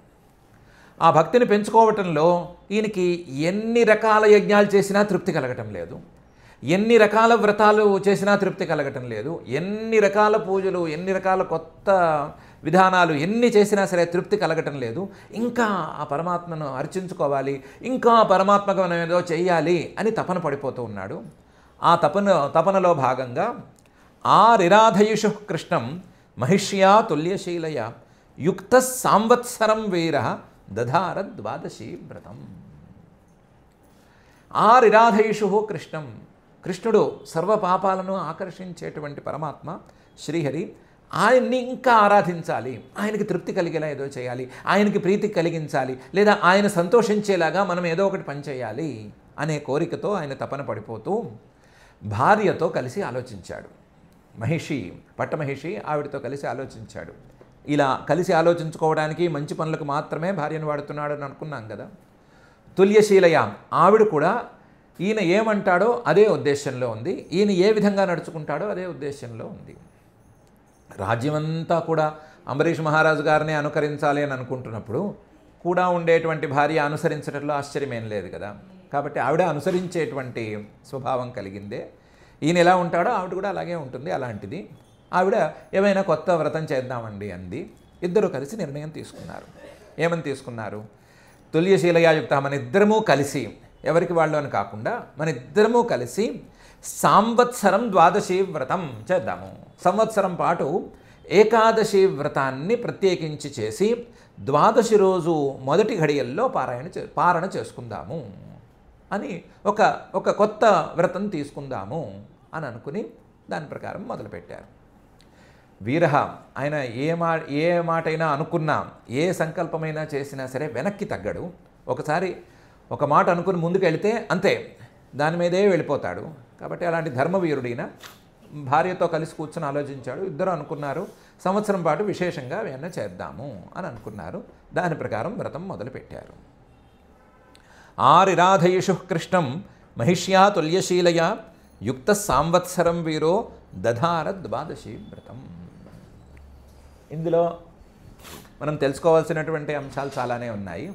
ఆ భక్తిని పెంచుకోవటంలో ఈయనకి ఎన్ని రకాల యజ్ఞాలు చేసినా తృప్తి కలగటం లేదు, ఎన్ని రకాల వ్రతాలు చేసినా తృప్తి కలగటం లేదు, ఎన్ని రకాల పూజలు, ఎన్ని రకాల కొత్త విధానాలు ఎన్ని చేసినా సరే తృప్తి కలగటం లేదు. ఇంకా ఆ పరమాత్మను అర్చించుకోవాలి, ఇంకా పరమాత్మకు మనం ఏదో చెయ్యాలి అని తపన పడిపోతూ ఉన్నాడు. ఆ తపనలో భాగంగా ఆరిరాధయుషు కృష్ణం మహిష్యా తుల్యశీలయ యుక్త సాంవత్సరం వీర దధార ద్వాదశీ వ్రతం. ఆరిరాధయుషు కృష్ణం, కృష్ణుడు సర్వ పాపాలను ఆకర్షించేటువంటి పరమాత్మ శ్రీహరి. ఆయన్ని ఇంకా ఆరాధించాలి, ఆయనకి తృప్తి కలిగేలా ఏదో చేయాలి, ఆయనకి ప్రీతి కలిగించాలి, లేదా ఆయన సంతోషించేలాగా మనం ఏదో ఒకటి పని చేయాలి అనే కోరికతో ఆయన తపన పడిపోతూ భార్యతో కలిసి ఆలోచించాడు. పట్టమహిషి ఆవిడతో కలిసి ఆలోచించాడు. ఇలా కలిసి ఆలోచించుకోవడానికి మంచి పనులకు మాత్రమే భార్యను వాడుతున్నాడు అని అనుకున్నాం కదా. తుల్యశీలయ, ఆవిడ కూడా ఈయన ఏమంటాడో అదే ఉద్దేశంలో ఉంది, ఈయన ఏ విధంగా నడుచుకుంటాడో అదే ఉద్దేశంలో ఉంది. రాజ్యమంతా కూడా అంబరీష్ మహారాజు గారిని అనుకరించాలి అని అనుకుంటున్నప్పుడు కూడా ఉండేటువంటి భార్య అనుసరించడంలో ఆశ్చర్యమేం లేదు కదా. కాబట్టి ఆవిడ అనుసరించేటువంటి స్వభావం కలిగిందే. ఈయన ఎలా ఉంటాడో ఆవిడ కూడా అలాగే ఉంటుంది. అలాంటిది ఆవిడ ఏమైనా కొత్త వ్రతం చేద్దామండి అంది. ఇద్దరు కలిసి నిర్ణయం తీసుకున్నారు. ఏమని తీసుకున్నారు? తుల్యశీలయాయుక్త, మన ఇద్దరము కలిసి, ఎవరికి వాళ్ళు అని కాకుండా మన ఇద్దరము కలిసి సంవత్సరం ద్వాదశి వ్రతం చేద్దాము. సంవత్సరం పాటు ఏకాదశి వ్రతాన్ని ప్రత్యేకించి చేసి ద్వాదశి రోజు మొదటి ఘడియల్లో పారణ చేసుకుందాము అని ఒక కొత్త వ్రతం తీసుకుందాము అని అనుకుని దాని ప్రకారం మొదలుపెట్టారు. వీరహ, ఆయన ఏ మాటైనా అనుకున్నా, ఏ సంకల్పమైనా చేసినా సరే వెనక్కి తగ్గడు. ఒకసారి ఒక మాట అనుకుని ముందుకు వెళితే అంతే, దాని మీదే వెళ్ళిపోతాడు. కాబట్టి అలాంటి ధర్మవీరుడైన భార్యతో కలిసి కూర్చొని ఆలోచించాడు. ఇద్దరు అనుకున్నారు సంవత్సరం పాటు విశేషంగా ఏమైనా చేద్దాము అని అనుకున్నారు. దాని ప్రకారం వ్రతం మొదలుపెట్టారు. ఆరిరాధయుషు కృష్ణం మహిష్యా తుల్యశీలయ యుక్త సంవత్సరం వీరో దధార ద్వాదశి వ్రతం. ఇందులో మనం తెలుసుకోవాల్సినటువంటి అంశాలు చాలానే ఉన్నాయి.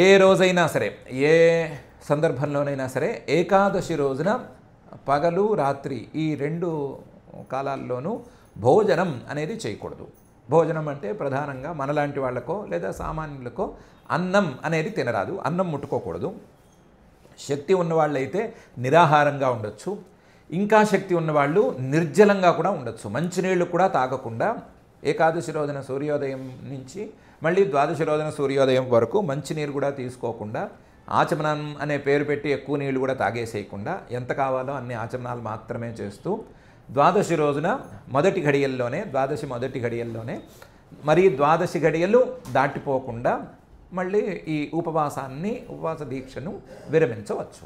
ఏ రోజైనా సరే, ఏ సందర్భంలోనైనా సరే ఏకాదశి రోజున పగలు రాత్రి ఈ రెండు కాలాల్లోనూ భోజనం అనేది చేయకూడదు. భోజనం అంటే ప్రధానంగా మనలాంటి వాళ్ళకో లేదా సామాన్యులకో అన్నం అనేది తినరాదు, అన్నం ముట్టుకోకూడదు. శక్తి ఉన్నవాళ్ళైతే నిరాహారంగా ఉండొచ్చు, ఇంకా శక్తి ఉన్నవాళ్ళు నిర్జలంగా కూడా ఉండొచ్చు. మంచినీళ్ళు కూడా తాగకుండా ఏకాదశి రోజున సూర్యోదయం నుంచి మళ్ళీ ద్వాదశి రోజున సూర్యోదయం వరకు మంచినీరు కూడా తీసుకోకుండా, ఆచమనం అనే పేరు పెట్టి ఎక్కువ నీళ్ళు కూడా తాగేసేయకుండా ఎంత కావాలో అన్ని ఆచమనాలు మాత్రమే చేస్తూ ద్వాదశి రోజున ద్వాదశి మొదటి ఘడియల్లోనే ద్వాదశి ఘడియలు దాటిపోకుండా మళ్ళీ ఈ ఉపవాస దీక్షను విరమించవచ్చు.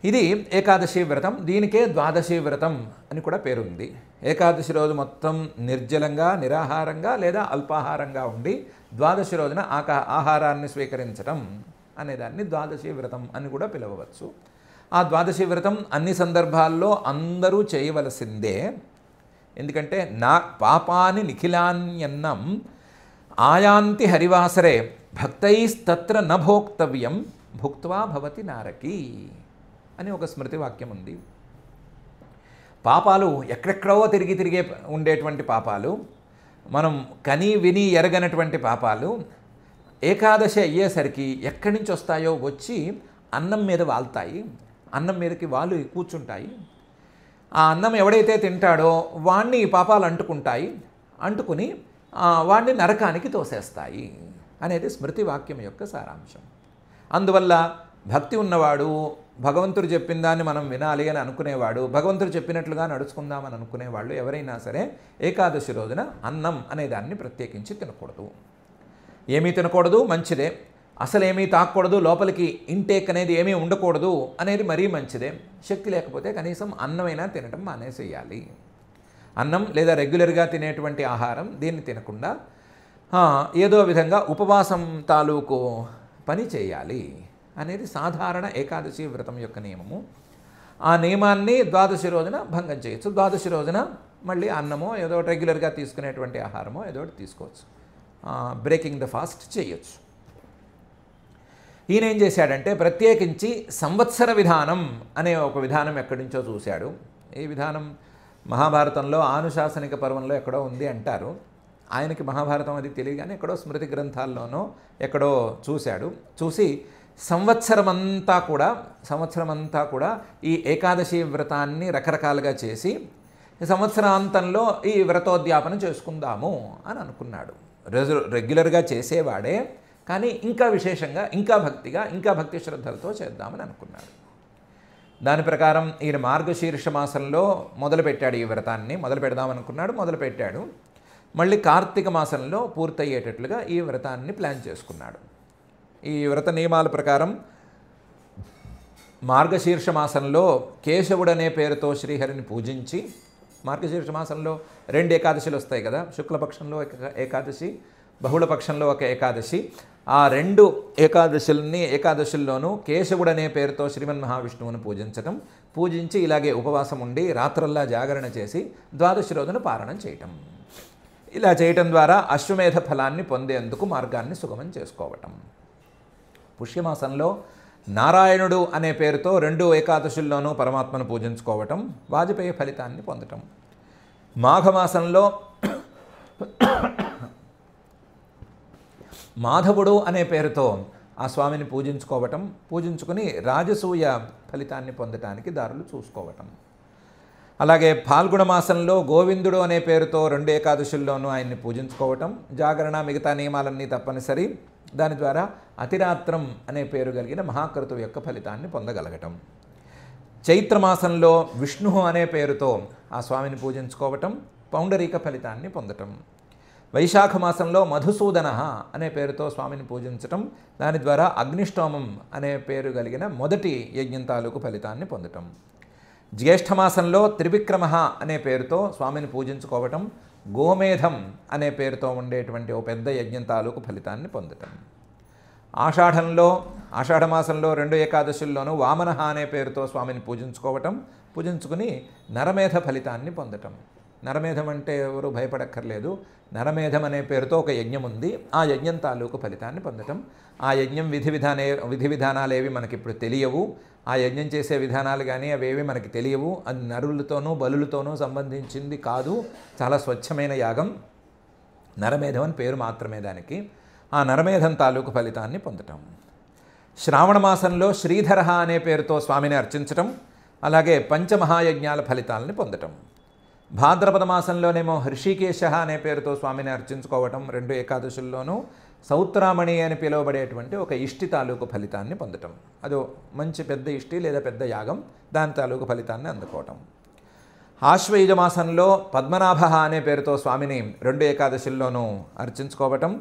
ఇది ఏకాదశి వ్రతం. దీనికే ద్వాదశి వ్రతం అని కూడా పేరుంది. ఏకాదశి రోజు మొత్తం నిర్జలంగా, నిరాహారంగా లేదా అల్పాహారంగా ఉండి ద్వాదశి రోజున ఆహారాన్ని స్వీకరించడం అనేదాన్ని ద్వాదశి వ్రతం అని కూడా పిలవవచ్చు. ఆ ద్వాదశి వ్రతం అన్ని సందర్భాల్లో అందరూ చేయవలసిందే. ఎందుకంటే నా పాపాని నిఖిలాన్యన్నం ఆయాంతి హరివాసరే భక్తైస్తత్ర న భోక్తవ్యం భుక్త్వా భవతి నారకి అని ఒక స్మృతి వాక్యం ఉంది. పాపాలు ఎక్కడెక్కడో తిరిగే ఉండేటువంటి పాపాలు, మనం కని విని ఎరగనటువంటి పాపాలు ఏకాదశి అయ్యేసరికి ఎక్కడి నుంచి వస్తాయో వచ్చి అన్నం మీద వాళ్తాయి, అన్నం మీదకి వాళ్ళు కూర్చుంటాయి. ఆ అన్నం ఎవడైతే తింటాడో వాణ్ణి ఈ పాపాలు అంటుకుంటాయి, అంటుకుని వాణ్ణి నరకానికి తోసేస్తాయి అనేది స్మృతి వాక్యం యొక్క సారాంశం. అందువల్ల భక్తి ఉన్నవాడు, భగవంతుడు చెప్పిన దాన్ని మనం వినాలి అని అనుకునేవాడు, భగవంతుడు చెప్పినట్లుగా నడుచుకుందామని అనుకునేవాళ్ళు ఎవరైనా సరే ఏకాదశి రోజున అన్నం అనే దాన్ని ప్రత్యేకించి తినకూడదు. ఏమీ తినకూడదు మంచిదే, అసలు ఏమీ తాకూడదు, లోపలికి ఇంటేక్ అనేది ఏమీ ఉండకూడదు అనేది మరీ మంచిదే. శక్తి లేకపోతే కనీసం అన్నమైనా తినటం మానేసేయాలి. అన్నం లేదా రెగ్యులర్గా తినేటువంటి ఆహారం దీన్ని తినకుండా ఏదో విధంగా ఉపవాసం తాలూకు పని చేయాలి అనేది సాధారణ ఏకాదశి వ్రతం యొక్క నియమము. ఆ నియమాన్ని ద్వాదశి రోజున భంగం చేయొచ్చు. ద్వాదశి రోజున మళ్ళీ అన్నమో ఏదో రెగ్యులర్గా తీసుకునేటువంటి ఆహారమో ఏదో ఒకటి తీసుకోవచ్చు, బ్రేకింగ్ ద ఫాస్ట్ చేయొచ్చు. ఈయన ఏం చేశాడంటే ప్రత్యేకించి సంవత్సర విధానం అనే ఒక విధానం ఎక్కడి నుంచో చూశాడు. ఈ విధానం మహాభారతంలో ఆనుశాసనిక పర్వంలో ఎక్కడో ఉంది అంటారు. ఆయనకి మహాభారతం అది తెలియగానే ఎక్కడో స్మృతి గ్రంథాల్లోనో ఎక్కడో చూశాడు. చూసి సంవత్సరమంతా కూడా ఈ ఏకాదశి వ్రతాన్ని రకరకాలుగా చేసి సంవత్సరాంతంలో ఈ వ్రతోద్యాపన చేసుకుందాము అని అనుకున్నాడు. రెగ్యులర్గా చేసేవాడే, కానీ ఇంకా విశేషంగా, ఇంకా భక్తిగా, ఇంకా భక్తి శ్రద్ధలతో చేద్దామని అనుకున్నాడు. దాని ప్రకారం ఈయన మార్గశీర్ష మాసంలో మొదలుపెట్టాడు. ఈ వ్రతాన్ని మొదలు పెడదామనుకున్నాడు, మొదలుపెట్టాడు. మళ్ళీ కార్తీక మాసంలో పూర్తయ్యేటట్లుగా ఈ వ్రతాన్ని ప్లాన్ చేసుకున్నాడు. ఈ వ్రత నియమాల ప్రకారం మార్గశీర్ష మాసంలో కేశవుడనే పేరుతో శ్రీహరిని పూజించి, మార్గశీర్ష మాసంలో 2 ఏకాదశులు వస్తాయి కదా, శుక్లపక్షంలో ఒక ఏకాదశి, బహుళపక్షంలో ఒక ఏకాదశి. ఆ 2 ఏకాదశుల్లోనూ కేశవుడనే పేరుతో శ్రీమన్ మహావిష్ణువును పూజించి ఇలాగే ఉపవాసం ఉండి రాత్రల్లా జాగరణ చేసి ద్వాదశి రోజున పారణం చేయటం. ఇలా చేయటం ద్వారా అశ్వమేధ ఫలాన్ని పొందేందుకు మార్గాన్ని సుగమం చేసుకోవటం. పుష్యమాసంలో నారాయణుడు అనే పేరుతో 2 ఏకాదశుల్లోనూ పరమాత్మను పూజించుకోవటం, వాజపేయ ఫలితాన్ని పొందటం. మాఘమాసంలో మాధవుడు అనే పేరుతో ఆ స్వామిని పూజించుకుని రాజసూయ ఫలితాన్ని పొందటానికి దారులు చూసుకోవటం. అలాగే ఫాల్గుణ మాసంలో గోవిందుడు అనే పేరుతో 2 ఏకాదశుల్లోనూ ఆయన్ని పూజించుకోవటం, జాగరణ మిగతా నియమాలన్నీ తప్పనిసరి. దాని ద్వారా అతిరాత్రం అనే పేరు కలిగిన మహాకృతువు యొక్క ఫలితాన్ని పొందగలగటం. చైత్రమాసంలో విష్ణు అనే పేరుతో ఆ స్వామిని పూజించుకోవటం, పౌండరీక ఫలితాన్ని పొందటం. వైశాఖ మాసంలో మధుసూదన అనే పేరుతో స్వామిని పూజించటం, దాని ద్వారా అగ్నిష్టోమం అనే పేరు కలిగిన మొదటి యజ్ఞం తాలూకు ఫలితాన్ని పొందటం. జ్యేష్ఠమాసంలో త్రివిక్రమ అనే పేరుతో స్వామిని పూజించుకోవటం, గోమేధం అనే పేరుతో ఉండేటువంటి ఓ పెద్ద యజ్ఞం తాలూకు ఫలితాన్ని పొందటం. ఆషాఢమాసంలో 2 ఏకాదశుల్లోనూ వామన అనే పేరుతో స్వామిని పూజించుకుని నరమేధ ఫలితాన్ని పొందటం. నరమేధం అంటే ఎవరు భయపడక్కర్లేదు. నరమేధం అనే పేరుతో ఒక యజ్ఞం ఉంది, ఆ యజ్ఞం తాలూకు ఫలితాన్ని పొందటం. ఆ యజ్ఞం విధి విధానాలు ఏవి మనకి ఇప్పుడు తెలియవు, ఆ యజ్ఞం చేసే విధానాలు కానీ అవేవి మనకి తెలియవు. అది నరులతోనూ బలులతోనూ సంబంధించింది కాదు, చాలా స్వచ్ఛమైన యాగం. నరమేధం అని పేరు మాత్రమే దానికి. ఆ నరమేధం తాలూకు ఫలితాన్ని పొందటం. శ్రావణ మాసంలో శ్రీధర అనే పేరుతో స్వామిని అర్చించటం, అలాగే పంచమహాయజ్ఞాల ఫలితాలని పొందటం. భాద్రపద మాసంలోనేమో హృషికేశ అనే పేరుతో స్వామిని అర్చించుకోవటం, 2 ఏకాదశుల్లోనూ సౌత్రామణి అని పిలువబడేటువంటి ఒక ఇష్టి తాలూకు ఫలితాన్ని పొందటం. అదో మంచి పెద్ద ఇష్టి లేదా పెద్ద యాగం, దాని తాలూకు ఫలితాన్ని అందుకోవటం. ఆశ్వయుజ మాసంలో పద్మనాభ అనే పేరుతో స్వామిని 2 ఏకాదశుల్లోనూ అర్చించుకోవటం,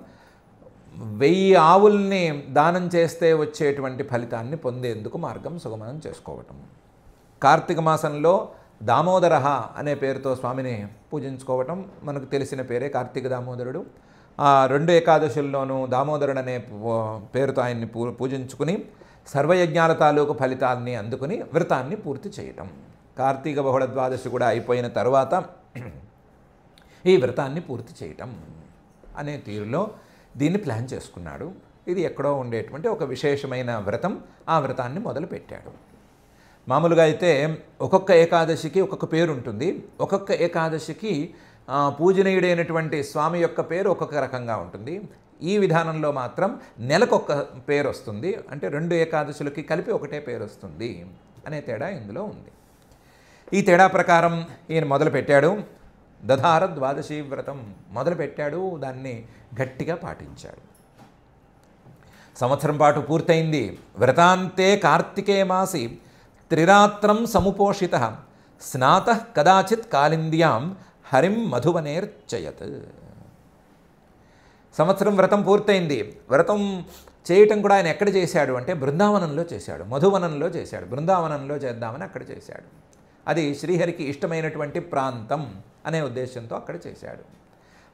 1000 ఆవుల్ని దానం చేస్తే వచ్చేటువంటి ఫలితాన్ని పొందేందుకు మార్గం సుగమనం చేసుకోవటం. కార్తీక మాసంలో దామోదర అనే పేరుతో స్వామిని పూజించుకోవటం, మనకు తెలిసిన పేరే కార్తీక దామోదరుడు. ఆ 2 ఏకాదశుల్లోనూ దామోదరుడు అనే పేరుతో ఆయన్ని పూజించుకుని సర్వయజ్ఞాల తాలూకు ఫలితాలని అందుకుని వ్రతాన్ని పూర్తి చేయటం. కార్తీక బహుళ ద్వాదశి కూడా అయిపోయిన తర్వాత ఈ వ్రతాన్ని పూర్తి చేయటం అనే తీరులో దీన్ని ప్లాన్ చేసుకున్నాడు. ఇది ఎక్కడో ఉండేటువంటి ఒక విశేషమైన వ్రతం. ఆ వ్రతాన్ని మొదలుపెట్టాడు. మామూలుగా అయితే ఒక్కొక్క ఏకాదశికి ఒక్కొక్క పేరు ఉంటుంది. ఒక్కొక్క ఏకాదశికి పూజనీయుడైనటువంటి స్వామి యొక్క పేరు ఒక్కొక్క రకంగా ఉంటుంది. ఈ విధానంలో మాత్రం నెలకొక్క పేరు వస్తుంది. అంటే 2 ఏకాదశులకి కలిపి ఒకటే పేరు వస్తుంది అనే తేడా ఇందులో ఉంది. ఈ తేడా ప్రకారం ఈయన మొదలుపెట్టాడు. దధార ద్వాదశి వ్రతం మొదలుపెట్టాడు. దాన్ని గట్టిగా పాటించాడు. సంవత్సరం పాటు పూర్తయింది. వ్రతాంతే కార్తికే మాసి త్రిరాత్రం సముపోషిత స్నాత కదాచిత్ కాలింద్యాం హరిం మధువనేర్చయత్. సంవత్సరం వ్రతం పూర్తయింది. వ్రతం చేయటం కూడా ఆయన ఎక్కడ చేశాడు అంటే బృందావనంలో చేశాడు, మధువనంలో చేశాడు. బృందావనంలో చేద్దామని అక్కడ చేశాడు. అది శ్రీహరికి ఇష్టమైనటువంటి ప్రాంతం అనే ఉద్దేశంతో అక్కడ చేశాడు.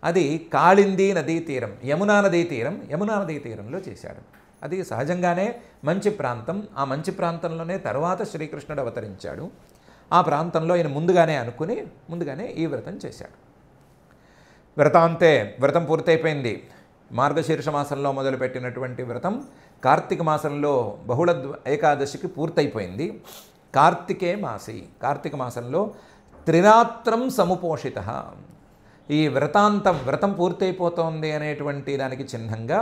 అది కాళిందీ నదీ తీరం, యమునా నదీ తీరంలో చేశాడు. అది సహజంగానే మంచి ప్రాంతం. ఆ మంచి ప్రాంతంలోనే తర్వాత శ్రీకృష్ణుడు అవతరించాడు. ఆ ప్రాంతంలో ఈయన ముందుగానే ఈ వ్రతం చేశాడు. వ్రతాంతే వ్రతం పూర్తయిపోయింది. మార్గశీర్ష మాసంలో మొదలుపెట్టినటువంటి వ్రతం కార్తీక మాసంలో బహుళ ఏకాదశికి పూర్తయిపోయింది. కార్తీక మాసంలో త్రిరాత్రం సముపోషిత. ఈ వ్రతం పూర్తయిపోతోంది అనేటువంటి దానికి చిహ్నంగా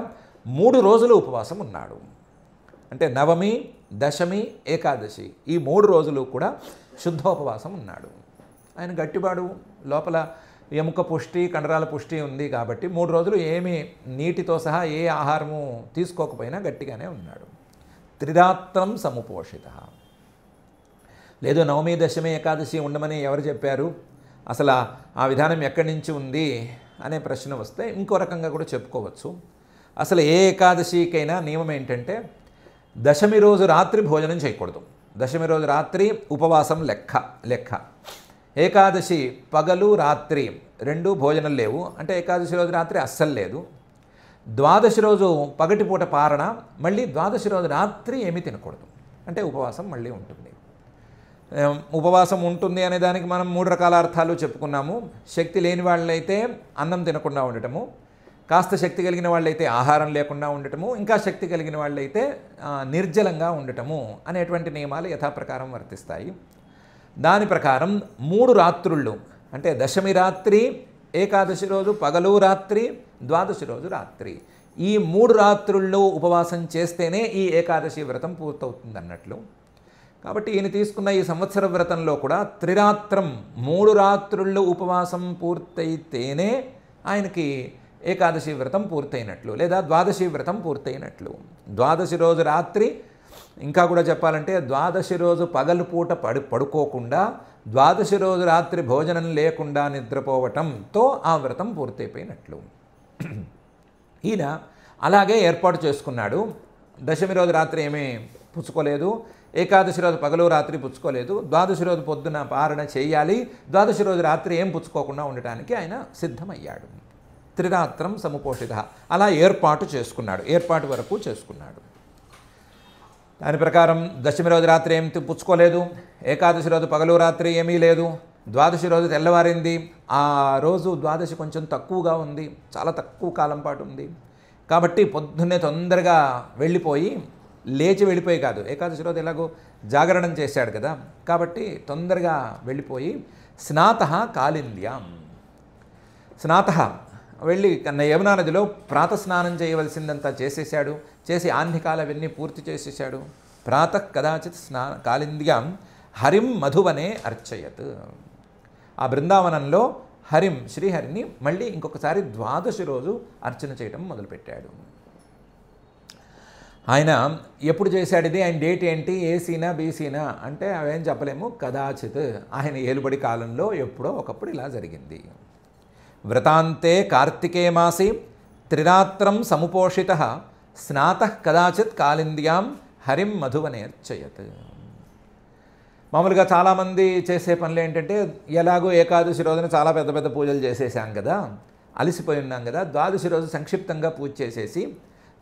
3 రోజులు ఉపవాసం ఉన్నాడు. అంటే నవమి, దశమి, ఏకాదశి ఈ 3 రోజులు కూడా శుద్ధోపవాసం ఉన్నాడు. ఆయన గట్టివాడు. లోపల ఎముక పుష్టి, కండరాల పుష్టి ఉంది కాబట్టి 3 రోజులు ఏమీ నీటితో సహా ఏ ఆహారము తీసుకోకపోయినా గట్టిగానే ఉన్నాడు. త్రిరాత్రం సముపోషిత. లేదు నవమి, దశమి, ఏకాదశి ఉండమని ఎవరు చెప్పారు, అసలు ఆ విధానం ఎక్కడి నుంచి ఉంది అనే ప్రశ్న వస్తే ఇంకో రకంగా కూడా చెప్పుకోవచ్చు. అసలు ఏ ఏకాదశికైనా నియమం ఏంటంటే దశమి రోజు రాత్రి భోజనం చేయకూడదు. దశమి రోజు రాత్రి ఉపవాసం లెక్క. ఏకాదశి పగలు రాత్రి 2 భోజనం లేవు. అంటే ఏకాదశి రోజు రాత్రి అస్సలు లేదు. ద్వాదశి రోజు పగటిపూట పారణ, మళ్ళీ ద్వాదశి రోజు రాత్రి ఏమీ తినకూడదు. అంటే ఉపవాసం మళ్ళీ ఉంటుంది. ఉపవాసం ఉంటుంది అనే దానికి మనం 3 రకాల అర్థాలు చెప్పుకున్నాము. శక్తి లేని వాళ్ళైతే అన్నం తినకుండా ఉండటము, కాస్త శక్తి కలిగిన వాళ్ళైతే ఆహారం లేకుండా ఉండటము, ఇంకా శక్తి కలిగిన వాళ్ళైతే నిర్జలంగా ఉండటము అనేటువంటి నియమాలు యథాప్రకారం వర్తిస్తాయి. దాని ప్రకారం 3 రాత్రుళ్ళు అంటే దశమి రాత్రి, ఏకాదశి రోజు పగలు రాత్రి, ద్వాదశి రోజు రాత్రి, ఈ 3 రాత్రుళ్ళు ఉపవాసం చేస్తేనే ఈ ఏకాదశి వ్రతం పూర్తవుతుంది అన్నట్లు. కాబట్టి ఈయన తీసుకున్న ఈ సంవత్సర వ్రతంలో కూడా త్రిరాత్రం 3 రాత్రుళ్ళు ఉపవాసం పూర్తయితేనే ఆయనకి ఏకాదశి వ్రతం పూర్తయినట్లు, లేదా ద్వాదశి వ్రతం పూర్తయినట్లు. ద్వాదశి రోజు రాత్రి, ఇంకా కూడా చెప్పాలంటే ద్వాదశి రోజు పగలు పూట పడుకోకుండా, ద్వాదశి రోజు రాత్రి భోజనం లేకుండా నిద్రపోవటంతో ఆ వ్రతం పూర్తయిపోయినట్లు. ఈయన అలాగే ఏర్పాటు చేసుకున్నాడు. దశమి రోజు రాత్రి ఏమీ పుచ్చుకోలేదు, ఏకాదశి రోజు పగలు రాత్రి పుచ్చుకోలేదు, ద్వాదశి రోజు పొద్దున పారణ చేయాలి, ద్వాదశి రోజు రాత్రి ఏం పుచ్చుకోకుండా ఉండటానికి ఆయన సిద్ధమయ్యాడు. త్రిరాత్రం సముపోషిత అలా ఏర్పాటు వరకు చేసుకున్నాడు. దాని ప్రకారం దశమి రోజు రాత్రి ఏం పుచ్చుకోలేదు, ఏకాదశి రోజు పగలు రాత్రి ఏమీ లేదు, ద్వాదశి రోజు తెల్లవారింది. ఆ రోజు ద్వాదశి కొంచెం తక్కువగా ఉంది, చాలా తక్కువ కాలం పాటు ఉంది కాబట్టి పొద్దున్నే తొందరగా లేచి వెళ్ళిపోయి కాదు, ఏకాదశి రోజు ఎలాగో జాగరణం చేశాడు కదా, కాబట్టి తొందరగా వెళ్ళిపోయి స్నాతః కాలింద్యాం, వెళ్ళి యమునా నదిలో ప్రాతస్నానం చేయవలసిందంతా చేసేసాడు. చేసి ఆహ్నికాలవన్నీ పూర్తి చేసేసాడు. ప్రాతః కదాచిత్ కాలింద్యాం హరిం మధువనే అర్చయత్. ఆ బృందావనంలో శ్రీహరిని మళ్ళీ ఇంకొకసారి ద్వాదశి రోజు అర్చన చేయడం మొదలుపెట్టాడు. ఆయన ఎప్పుడు చేశాడు ఇది, ఆయన డేట్ ఏంటి, ఏసీనా బీసీనా అంటే అవేం చెప్పలేము. కదాచిత్ ఆయన ఏలుబడి కాలంలో ఎప్పుడో ఒకప్పుడు ఇలా జరిగింది. వ్రతాంతే కార్తికే మాసి త్రిరాత్రం సముపోషిత స్నాతః కదాచిత్ కాలింద్యాం హరిం మధువనేర్చయత్. మామూలుగా చాలామంది చేసే పనులు ఏంటంటే, ఎలాగో ఏకాదశి రోజున చాలా పెద్ద పెద్ద పూజలు చేసేసాం కదా, అలసిపోయి ఉన్నాం కదా, ద్వాదశి రోజు సంక్షిప్తంగా పూజ చేసేసి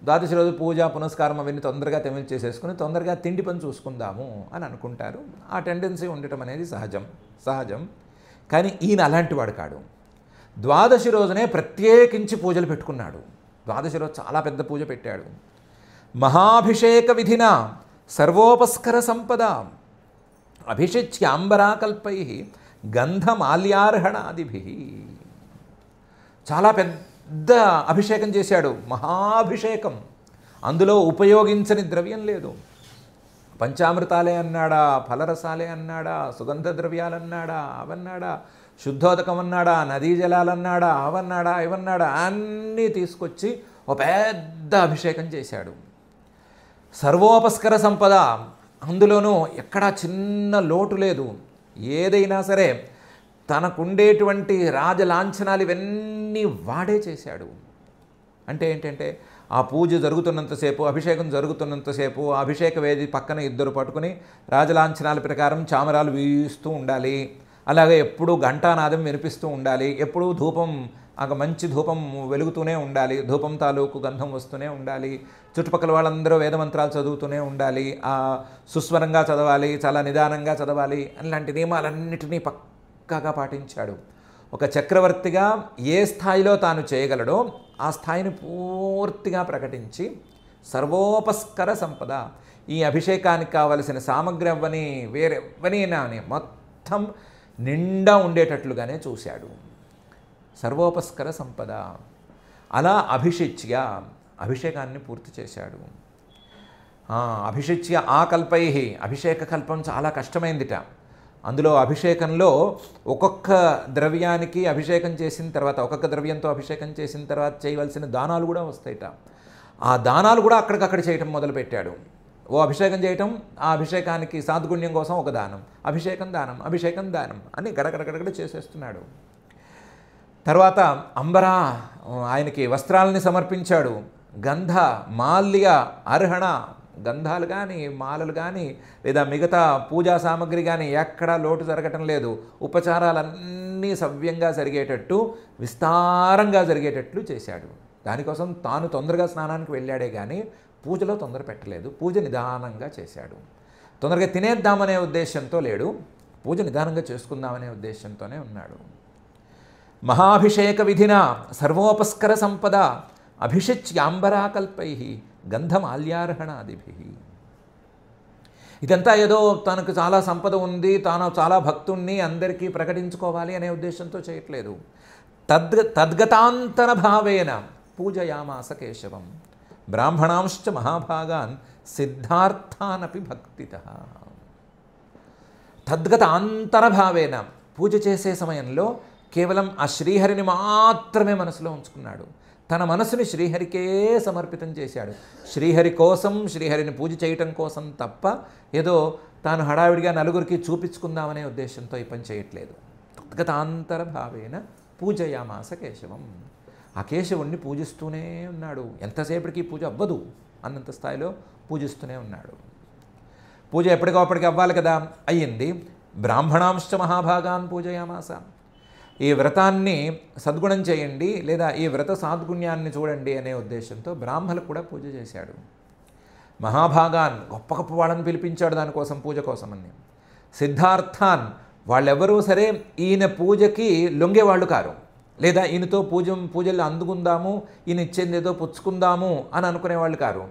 ద్వాదశి రోజు పూజ పునస్కారం అవన్నీ తొందరగా చేసేసుకుని తొందరగా తిండి పని చూసుకుందాము అని అనుకుంటారు. ఆ టెండెన్సీ ఉండటం అనేది సహజం. కానీ ఈయన అలాంటి వాడు కాడు. ద్వాదశి రోజునే ప్రత్యేకించి పూజలు పెట్టుకున్నాడు. ద్వాదశి రోజు చాలా పెద్ద పూజ పెట్టాడు. మహాభిషేక విధిన సర్వోపస్కర సంపద అభిషిచ్యాంబరాకల్పై గంధమాల్యార్హణాదిభి. చాలా పెద్ద అభిషేకం చేశాడు, మహాభిషేకం. అందులో ఉపయోగించని ద్రవ్యం లేదు. పంచామృతాలే అన్నాడా, ఫలరసాలే అన్నాడా, సుగంధ ద్రవ్యాలన్నాడా, అవన్నాడా, శుద్ధోదకం అన్నాడా, నదీ జలాలన్నాడా, అవన్నాడా, ఇవన్నాడా, అన్నీ తీసుకొచ్చి ఒక పెద్ద అభిషేకం చేశాడు. సర్వోపస్కర సంపద, అందులోనూ ఎక్కడా చిన్న లోటు లేదు. ఏదైనా సరే తనకుండేటువంటి రాజలాంఛనాలు ఇవన్నీ వాడే చేశాడు. అంటే ఏంటంటే ఆ పూజ జరుగుతున్నంతసేపు, అభిషేకం జరుగుతున్నంతసేపు ఆ అభిషేక వేది పక్కన ఇద్దరు పట్టుకుని రాజలాంఛనాల ప్రకారం చామరాలు వీస్తూ ఉండాలి. అలాగే ఎప్పుడూ ఘంటానాదం వినిపిస్తూ ఉండాలి. ఎప్పుడూ ధూపం, మంచి ధూపం వెలుగుతూనే ఉండాలి. ధూపం తాలూకు గంధం వస్తూనే ఉండాలి. చుట్టుపక్కల వాళ్ళందరూ వేదమంత్రాలు చదువుతూనే ఉండాలి. సుస్వరంగా చదవాలి, చాలా నిదానంగా చదవాలి. అలాంటి నియమాలన్నిటినీ పక్కాగా పాటించాడు. ఒక చక్రవర్తిగా ఏ స్థాయిలో తాను చేయగలడో ఆ స్థాయిని పూర్తిగా ప్రకటించి సర్వోపస్కర సంపద, ఈ అభిషేకానికి కావలసిన సామగ్రి అవ్వని వేరెవ్వనైనా మొత్తం నిండా ఉండేటట్లుగానే చూశాడు. సర్వోపస్కర సంపద. అలా అభిషేకాన్ని పూర్తి చేశాడు. అభిషిచ్య ఆ కల్పై, అభిషేక కల్పం చాలా కష్టమైందిట. అందులో అభిషేకంలో ఒక్కొక్క ద్రవ్యానికి అభిషేకం చేసిన తర్వాత, ఒక్కొక్క ద్రవ్యంతో అభిషేకం చేసిన తర్వాత చేయవలసిన దానాలు కూడా వస్తాయిట. ఆ దానాలు కూడా అక్కడికక్కడ చేయటం మొదలుపెట్టాడు. ఓ అభిషేకం చేయటం, ఆ అభిషేకానికి సాధుగుణ్యం కోసం ఒక దానం, అభిషేకం దానం అని గడగడగడగడ చేసేస్తున్నాడు. తర్వాత అంబరా, ఆయనకి వస్త్రాలని సమర్పించాడు. గంధ మాల్య అర్హణ, గంధాలు కానీ మాలలు కానీ లేదా మిగతా పూజా సామగ్రి కానీ ఎక్కడా లోటు జరగటం లేదు. ఉపచారాలన్నీ సవ్యంగా జరిగేటట్టు, విస్తారంగా జరిగేటట్లు చేశాడు. దానికోసం తాను తొందరగా స్నానానికి వెళ్ళాడే కానీ పూజలో తొందర పెట్టలేదు. పూజ నిదానంగా చేశాడు. తొందరగా తినేద్దామనే ఉద్దేశంతో లేడు, పూజ నిదానంగా చేసుకుందామనే ఉద్దేశంతోనే ఉన్నాడు. మహాభిషేక విధిన సర్వోపస్కర సంపద అభిషిచ్యాంబరాకల్పై గంధమాల్యార్హణాదిభి. ఇదంతా ఏదో తనకు చాలా సంపద ఉంది, తాను చాలా భక్తుణ్ణి, అందరికీ ప్రకటించుకోవాలి అనే ఉద్దేశంతో చేయట్లేదు. తద్గతాంతర భావేన పూజయామాస కేశవం బ్రాహ్మణాంశ్చ మహాభాగాన్ సిద్ధార్థానపి భక్తితః. తద్గత అంతరభావేన, పూజ చేసే సమయంలో కేవలం ఆ శ్రీహరిని మాత్రమే మనసులో ఉంచుకున్నాడు. తన మనసుని శ్రీహరికే సమర్పితం చేశాడు. శ్రీహరి కోసం, శ్రీహరిని పూజ చేయటం కోసం తప్ప ఏదో తాను హడావిడిగా నలుగురికి చూపించుకుందామనే ఉద్దేశంతో ఈ పని చేయట్లేదు. తద్గతాంతర భావేన పూజయామాస కేశవం. ఆ కేశవుణ్ణి పూజిస్తూనే ఉన్నాడు. ఎంతసేపటికి పూజ అవ్వదు అన్నంత స్థాయిలో పూజిస్తూనే ఉన్నాడు. పూజ ఎప్పటికప్పటికి అవ్వాలి కదా, అయ్యింది. బ్రాహ్మణాంశ్చ మహాభాగాన్ పూజయామాస. ఈ వ్రతాన్ని సద్గుణం చేయండి లేదా ఈ వ్రత సాద్గుణ్యాన్ని చూడండి అనే ఉద్దేశంతో బ్రాహ్మణులకు కూడా పూజ చేశాడు. మహాభాగాన్, గొప్ప గొప్ప వాళ్ళని పిలిపించాడు దానికోసం, పూజ కోసమని. సిద్ధార్థాన్, వాళ్ళెవరూ సరే ఈయన పూజకి లొంగేవాళ్ళు కారు, లేదా ఈయనతో పూజలు అందుకుందాము, ఈయన ఇచ్చేది ఏదో పుచ్చుకుందాము అని అనుకునేవాళ్ళు కారు.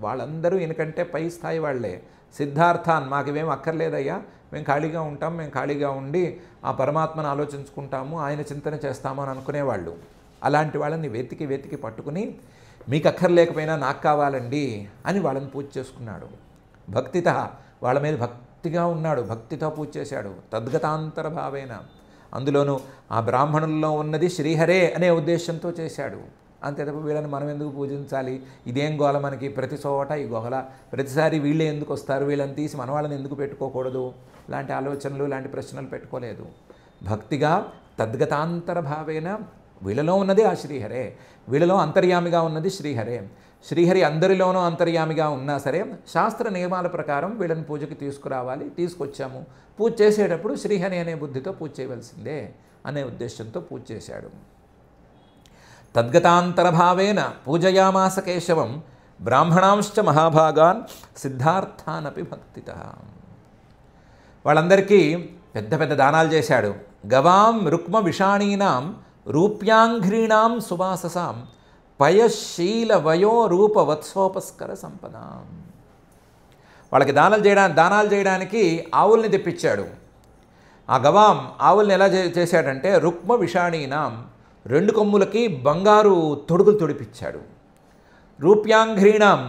వాళ్ళందరూ ఈయనకంటే పై స్థాయి వాళ్లే. సిద్ధార్థాన్, మాకివేం అక్కర్లేదయ్యా, మేము ఖాళీగా ఉంటాం, మేము ఖాళీగా ఉండి ఆ పరమాత్మను ఆలోచించుకుంటాము, ఆయన చింతన చేస్తాము అని అనుకునేవాళ్ళు. అలాంటి వాళ్ళని వెతికి పట్టుకుని మీకు అక్కర్లేకపోయినా నాకు కావాలండి అని వాళ్ళని పూజ చేసుకున్నాడు. భక్తిత, వాళ్ళ మీద భక్తిగా ఉన్నాడు, భక్తితో పూజ చేశాడు. తద్గతాంతర భావేన, అందులోనూ ఆ బ్రాహ్మణుల్లో ఉన్నది శ్రీహరే అనే ఉద్దేశంతో చేశాడు. అంతే తప్ప వీళ్ళని మనం ఎందుకు పూజించాలి, ఇదేం గోల మనకి, ప్రతి చోట ఈ గోల, ప్రతిసారి వీళ్ళే ఎందుకు వస్తారు, వీళ్ళని తీసి మన వాళ్ళని ఎందుకు పెట్టుకోకూడదు, లాంటి ఆలోచనలు, లాంటి ప్రశ్నలు పెట్టుకోలేదు. భక్తిగా తద్గతాంతర భావేన, వీళ్ళలో ఉన్నది ఆ శ్రీహరే, వీళ్ళలో అంతర్యామిగా ఉన్నది శ్రీహరే. శ్రీహరి అందరిలోనూ అంతర్యామిగా ఉన్నా సరే శాస్త్ర నియమాల ప్రకారం వీళ్ళని పూజకి తీసుకురావాలి, తీసుకొచ్చాము. పూజ చేసేటప్పుడు శ్రీహరి అనే బుద్ధితో పూజ చేయవలసిందే అనే ఉద్దేశంతో పూజ చేశాడు. తద్గతాంతరభావేన పూజయామాస కేశవం బ్రాహ్మణాంశ్చ మహాభాగాన్ సిద్ధార్థానపి భక్తితః. వాళ్ళందరికీ పెద్ద పెద్ద దానాలు చేశాడు. గవాం రుక్మ విషాణీనాం రూప్యాంఘ్రీణాం సువాససాం పయశీల వయో రూప వత్సోపస్కర సంపదాం. వాళ్ళకి దానాలు చేయడానికి ఆవుల్ని తెప్పించాడు. ఆ గవాం ఆవుల్ని ఎలా చేశాడంటే రుక్మ విషాణీనాం 2 కొమ్ములకి బంగారు తొడుగులు తొడిపించాడు. రూప్యాంఘ్రీణాం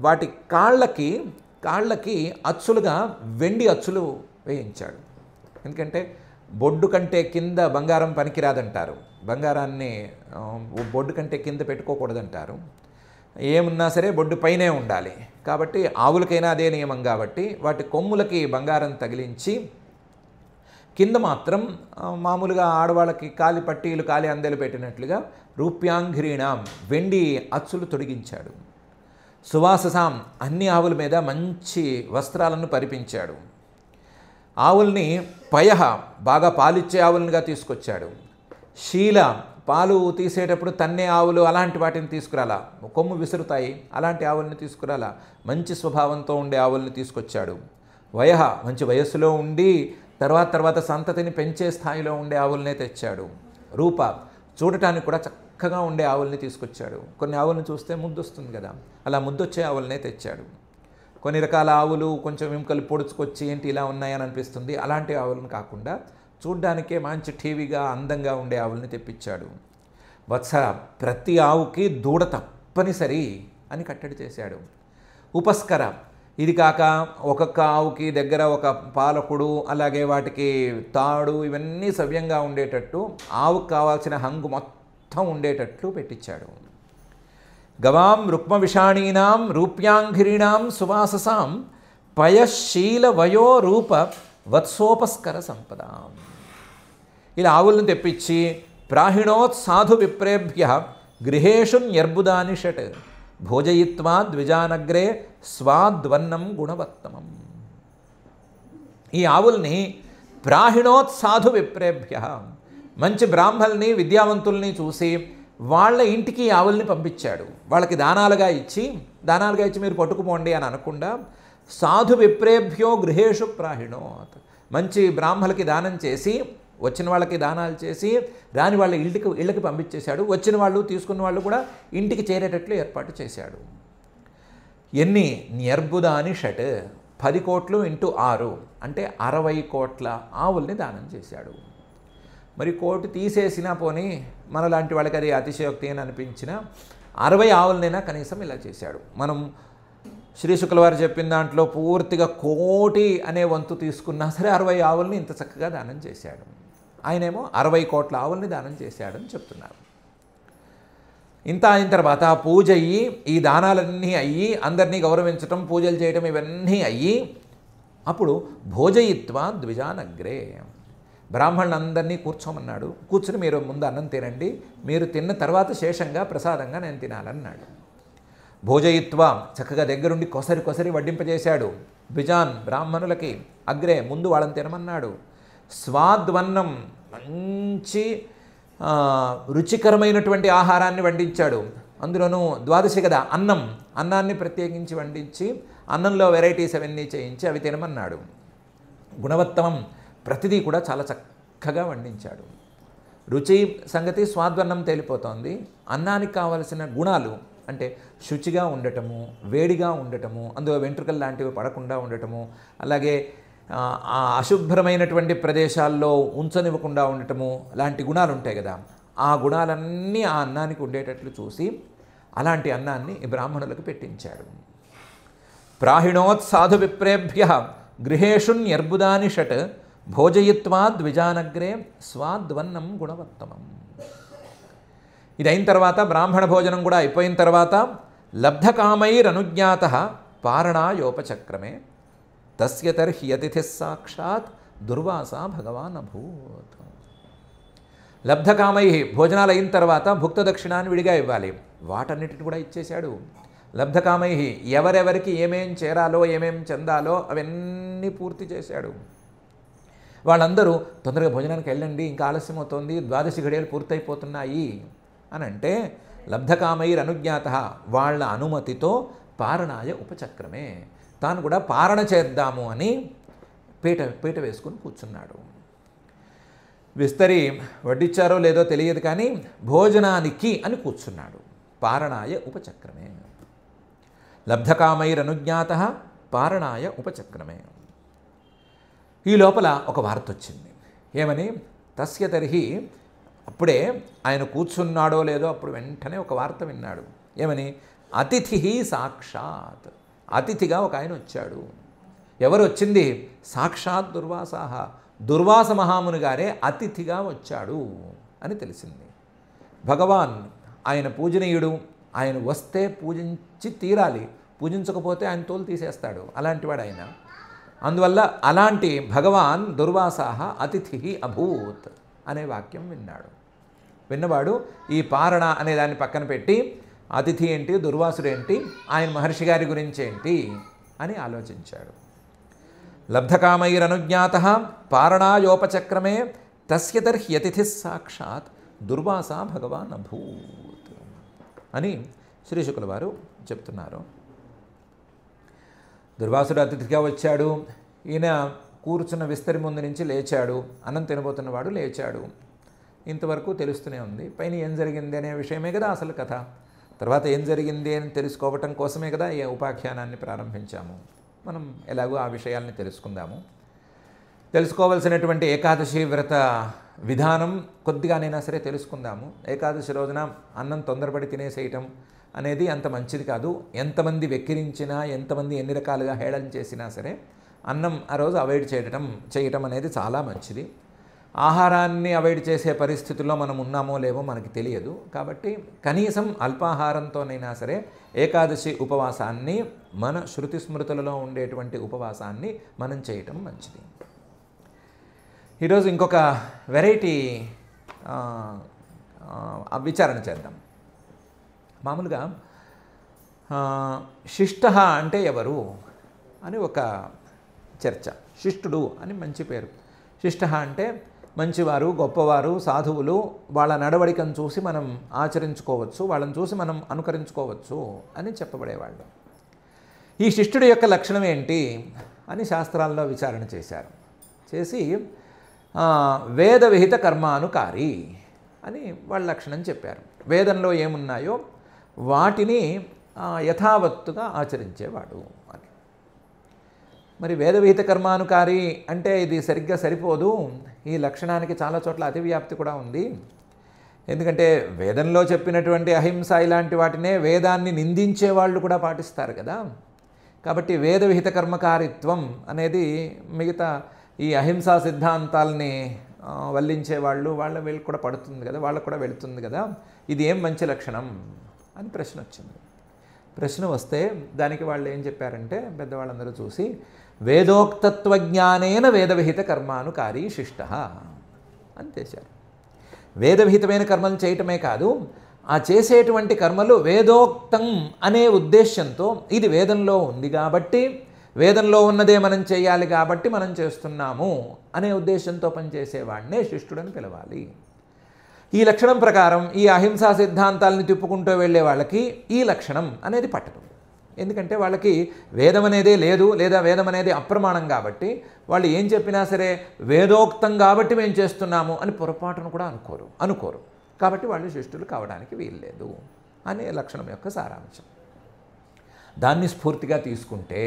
వాటి కాళ్ళకి అచ్చులుగా వెండి అచ్చులు వేయించాడు. ఎందుకంటే బొడ్డు కంటే కింద బంగారం పనికిరాదంటారు. బంగారాన్ని బొడ్డు కంటే కింద పెట్టుకోకూడదంటారు. ఏమున్నా సరే బొడ్డు పైనే ఉండాలి. కాబట్టి ఆవులకైనా అదే నియమం కాబట్టి వాటి కొమ్ములకి బంగారం తగిలించి కింద మాత్రం మామూలుగా ఆడవాళ్ళకి కాలి పట్టీలు కాలి అందెలు పెట్టినట్లుగా రూప్యాంఘ్రీణాం వెండి అచ్చులు తొడిగించాడు. సువాససాం అన్ని ఆవుల మీద మంచి వస్త్రాలను పరిపించాడు. ఆవుల్ని పయహ బాగా పాలిచ్చే ఆవులుగా తీసుకొచ్చాడు. శీల పాలు తీసేటప్పుడు తన్నే ఆవులు అలాంటి వాటిని తీసుకురాలా, కొమ్ము విసురుతాయి అలాంటి ఆవుల్ని తీసుకురాలా, మంచి స్వభావంతో ఉండే ఆవుల్ని తీసుకొచ్చాడు. వయహ మంచి వయస్సులో ఉండి తర్వాత సంతతిని పెంచే స్థాయిలో ఉండే ఆవులనే తెచ్చాడు. రూప చూడటానికి కూడా చక్కగా ఉండే ఆవుల్ని తీసుకొచ్చాడు. కొన్ని ఆవులను చూస్తే ముద్దు వస్తుంది కదా, అలా ముద్దొచ్చే ఆవులనే తెచ్చాడు. కొన్ని రకాల ఆవులు కొంచెం వెంకలు పొడుచుకొచ్చి ఏంటి ఇలా ఉన్నాయని అనిపిస్తుంది, అలాంటి ఆవులను కాకుండా చూడ్డానికే మంచి టీవీగా అందంగా ఉండే ఆవుల్ని తెప్పించాడు. వత్స ప్రతి ఆవుకి దూడ తప్పనిసరి అని కట్టడి చేశాడు. ఉపస్కర ఇది కాక ఒక్కొక్క ఆవుకి దగ్గర ఒక పాలకుడు, అలాగే వాటికి తాడు, ఇవన్నీ సవ్యంగా ఉండేటట్టు ఆవుకు కావాల్సిన హంగు మొత్తం ఉండేటట్లు పెట్టించాడు. గవాం రుక్మ విషాణీనాం రూప్యాంఘ్రీణాం సువాససాం పయశీల వయో రూప వత్సోపస్కర సంపదాం. ఇలా ఆవులను తెప్పించి ప్రాహిణోత్ సాధు విప్రేభ్య గృహేషు న్యర్బుదాని షట్ భోజయిత్వా ద్విజానగ్రే స్వాద్వన్నం గుణవత్తమం. ఈ ఆవుల్ని ప్రాహిణోత్ సాధు విప్రేభ్య మంచి బ్రాహ్మల్ని విద్యావంతుల్ని చూసి వాళ్ళ ఇంటికి ఆవుల్ని పంపించాడు. వాళ్ళకి దానాలుగా ఇచ్చి మీరు పట్టుకుపోండి అని అనకుండా సాధు విప్రేభ్యో గృహేషు ప్రాహిణోత్ మంచి బ్రాహ్మలకి దానం చేసి వచ్చిన వాళ్ళకి దానాలు చేసి రాని వాళ్ళ ఇళ్ళకి పంపించేశాడు. వచ్చిన వాళ్ళు తీసుకున్న వాళ్ళు కూడా ఇంటికి చేరేటట్లు ఏర్పాటు చేశాడు. ఎన్ని న్యర్బుదాని షట్ 10 కోట్లు ఇంటూ 6 అంటే 60 కోట్ల ఆవుల్ని దానం చేశాడు. మరి కోటి తీసేసినా పోనీ మనలాంటి వాళ్ళకి అది అతిశయోక్తి అని అనిపించిన 60 ఆవులనైనా కనీసం ఇలా చేశాడు. మనం శ్రీ శుక్లవారు చెప్పిన దాంట్లో పూర్తిగా 1 కోటి అనే వంతు తీసుకున్నా సరే 60 ఆవుల్ని ఇంత చక్కగా దానం చేశాడు. ఆయనేమో 60 కోట్ల ఆవుల్ని దానం చేశాడని చెప్తున్నారు. ఇంత అయిన తర్వాత పూజ అయ్యి ఈ దానాలన్నీ అయ్యి అందరినీ గౌరవించటం పూజలు చేయడం ఇవన్నీ అయ్యి అప్పుడు భోజయిత్వా ద్విజానగ్రే బ్రాహ్మణులందరినీ కూర్చోమన్నాడు. కూర్చుని మీరు ముందు అన్నం తినండి, మీరు తిన్న తర్వాత శేషంగా ప్రసాదంగా నేను తినాలన్నాడు. భోజయిత్వా చక్కగా దగ్గరుండి కొసరి వడ్డింపజేశాడు. ద్విజాన్ బ్రాహ్మణులకి అగ్రే ముందు వాళ్ళని తినమన్నాడు. స్వాద్వన్నం మంచి రుచికరమైనటువంటి ఆహారాన్ని వండించాడు. అందులోనూ ద్వాదశి కదా అన్నాన్ని ప్రత్యేకించి వండించి అన్నంలో వెరైటీస్ అవన్నీ చేయించి అవి తినమన్నాడు. గుణవత్తమం ప్రతిదీ కూడా చాలా చక్కగా వండించాడు. రుచి సంగతి స్వాద్వన్నం తేలిపోతోంది. అన్నానికి కావలసిన గుణాలు అంటే శుచిగా ఉండటము, వేడిగా ఉండటము, అందులో వెంట్రుకలు లాంటివి పడకుండా ఉండటము, అలాగే అశుభ్రమైనటువంటి ప్రదేశాల్లో ఉంచనివ్వకుండా ఉండటము లాంటి గుణాలు ఉంటాయి కదా, ఆ గుణాలన్నీ ఆ అన్నానికి ఉండేటట్లు చూసి అలాంటి అన్నాన్ని ఈ బ్రాహ్మణులకు పెట్టించాడు. ప్రాహిణోత్ సాధు విప్రేభ్య గృహేషు న్యర్బుదాని షట్ భోజయిత్వా ద్విజానగ్రే స్వాద్వన్నం గుణవత్తమం. ఇది అయిన తర్వాత బ్రాహ్మణ భోజనం కూడా అయిపోయిన తర్వాత లబ్ధకామైరనుజ్ఞాత పారణాయోపచక్రమే తస్య తర్హి అతిథి సాక్షాత్ దుర్వాస భగవాన్ అభూత్. లబ్ధకామై భోజనాలు అయిన తర్వాత భుక్త దక్షిణాన్ని విడిగా ఇవ్వాలి. వాటన్నిటిని కూడా ఇచ్చేశాడు. లబ్ధకామై ఎవరెవరికి ఏమేం చేరాలో ఏమేం చెందాలో అవన్నీ పూర్తి చేశాడు. వాళ్ళందరూ తొందరగా భోజనానికి వెళ్ళండి, ఇంకా ఆలస్యం అవుతోంది, ద్వాదశి ఘడియలు పూర్తయిపోతున్నాయి అని అంటే లబ్ధకామైరనుజ్ఞాత వాళ్ళ అనుమతితో పారణాయ ఉపచక్రమే, తాను కూడా పారణ చేద్దాము అని పీట వేసుకుని కూర్చున్నాడు. విస్తరి వడ్డిచ్చారో లేదో తెలియదు కానీ భోజనానికి అని కూర్చున్నాడు. పారణాయ ఉపచక్రమే, లబ్ధకామైరనుజ్ఞాత పారణాయ ఉపచక్రమే. ఈ లోపల ఒక వార్త వచ్చింది. ఏమని? తస్య తర్హి, అప్పుడే ఆయన కూర్చున్నాడో లేదో అప్పుడు వెంటనే ఒక వార్త విన్నాడు. ఏమని? అతిథి సాక్షాత్, అతిథిగా ఒక ఆయన వచ్చాడు. ఎవరు వచ్చింది? సాక్షాత్ దుర్వాసాహ, దుర్వాస మహాముని గారే అతిథిగా వచ్చాడు అని తెలిసింది. భగవాన్ ఆయన పూజనీయుడు, ఆయన వస్తే పూజించి తీరాలి, పూజించకపోతే ఆయన తోలు తీసేస్తాడు, అలాంటివాడు ఆయన. అందువల్ల అలాంటి భగవాన్ దుర్వాసాహ అతిథి అభూత్ అనే వాక్యం విన్నాడు. విన్నవాడు ఈ పారణ అనే దాన్ని పక్కన పెట్టి అతిథి ఏంటి, దుర్వాసుడు ఏంటి, ఆయన మహర్షి గారి గురించి ఏంటి అని ఆలోచించాడు. లబ్ధకామైరనుజ్ఞాత పారణాయోపచక్రమే తస్య తర్హి అతిథి సాక్షాత్ దుర్వాసా భగవాన్ అభూత్ అని శ్రీ శుకుల వారు చెప్తున్నారు. దుర్వాసుడు అతిథిగా వచ్చాడు. ఈయన కూర్చున్న విస్తరి ముందు నుంచి లేచాడు. అన్నం తినబోతున్నవాడు లేచాడు. ఇంతవరకు తెలుస్తూనే ఉంది. పైన ఏం జరిగింది అనే విషయమే కదా అసలు కథ. తర్వాత ఏం జరిగింది అని తెలుసుకోవటం కోసమే కదా ఈ ఉపాఖ్యానాన్ని ప్రారంభించాము. మనం ఎలాగో ఆ విషయాల్ని తెలుసుకుందాము. తెలుసుకోవలసినటువంటి ఏకాదశి వ్రత విధానం కొద్దిగానైనా సరే తెలుసుకుందాము. ఏకాదశి రోజున అన్నం తొందరపడి తినేసేయటం అనేది అంత మంచిది కాదు. ఎంతమంది వెక్కిరించినా, ఎంతమంది ఎన్ని రకాలుగా హేళన చేసినా సరే అన్నం ఆ రోజు అవాయిడ్ చేయటం అనేది చాలా మంచిది. ఆహారాన్ని అవాయిడ్ చేసే పరిస్థితుల్లో మనం ఉన్నామో లేవో మనకి తెలియదు. కాబట్టి కనీసం అల్పాహారంతోనైనా సరే ఏకాదశి ఉపవాసాన్ని, మన శృతి స్మృతులలో ఉండేటువంటి ఉపవాసాన్ని మనం చేయటం మంచిది. ఈరోజు ఇంకొక వెరైటీ విచారణ చేద్దాం. మామూలుగా శిష్ట అంటే ఎవరు అని ఒక చర్చ. శిష్టుడు అని మంచి పేరు. శిష్ట అంటే మంచివారు, గొప్పవారు, సాధువులు, వాళ్ళ నడవడికను చూసి మనం ఆచరించుకోవచ్చు, వాళ్ళని చూసి మనం అనుకరించుకోవచ్చు అని చెప్పబడేవాళ్ళు. ఈ శిష్టుడి యొక్క లక్షణం ఏంటి అని శాస్త్రాల్లో విచారణ చేశారు. చేసి వేద విహిత కర్మానుకారి అని వాళ్ళ లక్షణం చెప్పారు. వేదంలో ఏమున్నాయో వాటిని యథావత్తుగా ఆచరించేవాడు అని. మరి వేదవిహిత కర్మానుకారి అంటే ఇది సరిగ్గా సరిపోదు. ఈ లక్షణానికి చాలా చోట్ల అతివ్యాప్తి కూడా ఉంది. ఎందుకంటే వేదంలో చెప్పినటువంటి అహింస ఇలాంటి వాటినే వేదాన్ని నిందించే వాళ్ళు కూడా పాటిస్తారు కదా. కాబట్టి వేదవిహిత కర్మకారిత్వం అనేది మిగతా ఈ అహింసా సిద్ధాంతాలని వల్లించే వీళ్ళకి కూడా పడుతుంది కదా, వాళ్ళకు కూడా వెళుతుంది కదా. ఇది ఏం మంచి లక్షణం అని ప్రశ్న వచ్చింది. ప్రశ్న వస్తే దానికి వాళ్ళు ఏం చెప్పారంటే, పెద్దవాళ్ళందరూ చూసి వేదోక్తత్వజ్ఞానేన వేదవిహిత కర్మానుకారి శిష్ట అని చేశారు. వేదవిహితమైన కర్మలు చేయటమే కాదు, ఆ చేసేటువంటి కర్మలు వేదోక్తం అనే ఉద్దేశంతో ఇది వేదంలో ఉంది కాబట్టి, వేదంలో ఉన్నదే మనం చేయాలి కాబట్టి మనం చేస్తున్నాము అనే ఉద్దేశంతో పనిచేసేవాడినే శిష్టుడని పిలవాలి. ఈ లక్షణం ప్రకారం ఈ అహింసా సిద్ధాంతాలని తిప్పుకుంటూ వెళ్ళే వాళ్ళకి ఈ లక్షణం అనేది పట్టదు. ఎందుకంటే వాళ్ళకి వేదం అనేదే లేదు, లేదా వేదం అనేది అప్రమాణం కాబట్టి వాళ్ళు ఏం చెప్పినా సరే వేదోక్తం కాబట్టి మేము చేస్తున్నాము అని పొరపాటును కూడా అనుకోరు. కాబట్టి వాళ్ళు శిష్టులు కావడానికి వీల్లేదు అనే లక్షణం యొక్క సారాంశం. దాన్ని స్ఫూర్తిగా తీసుకుంటే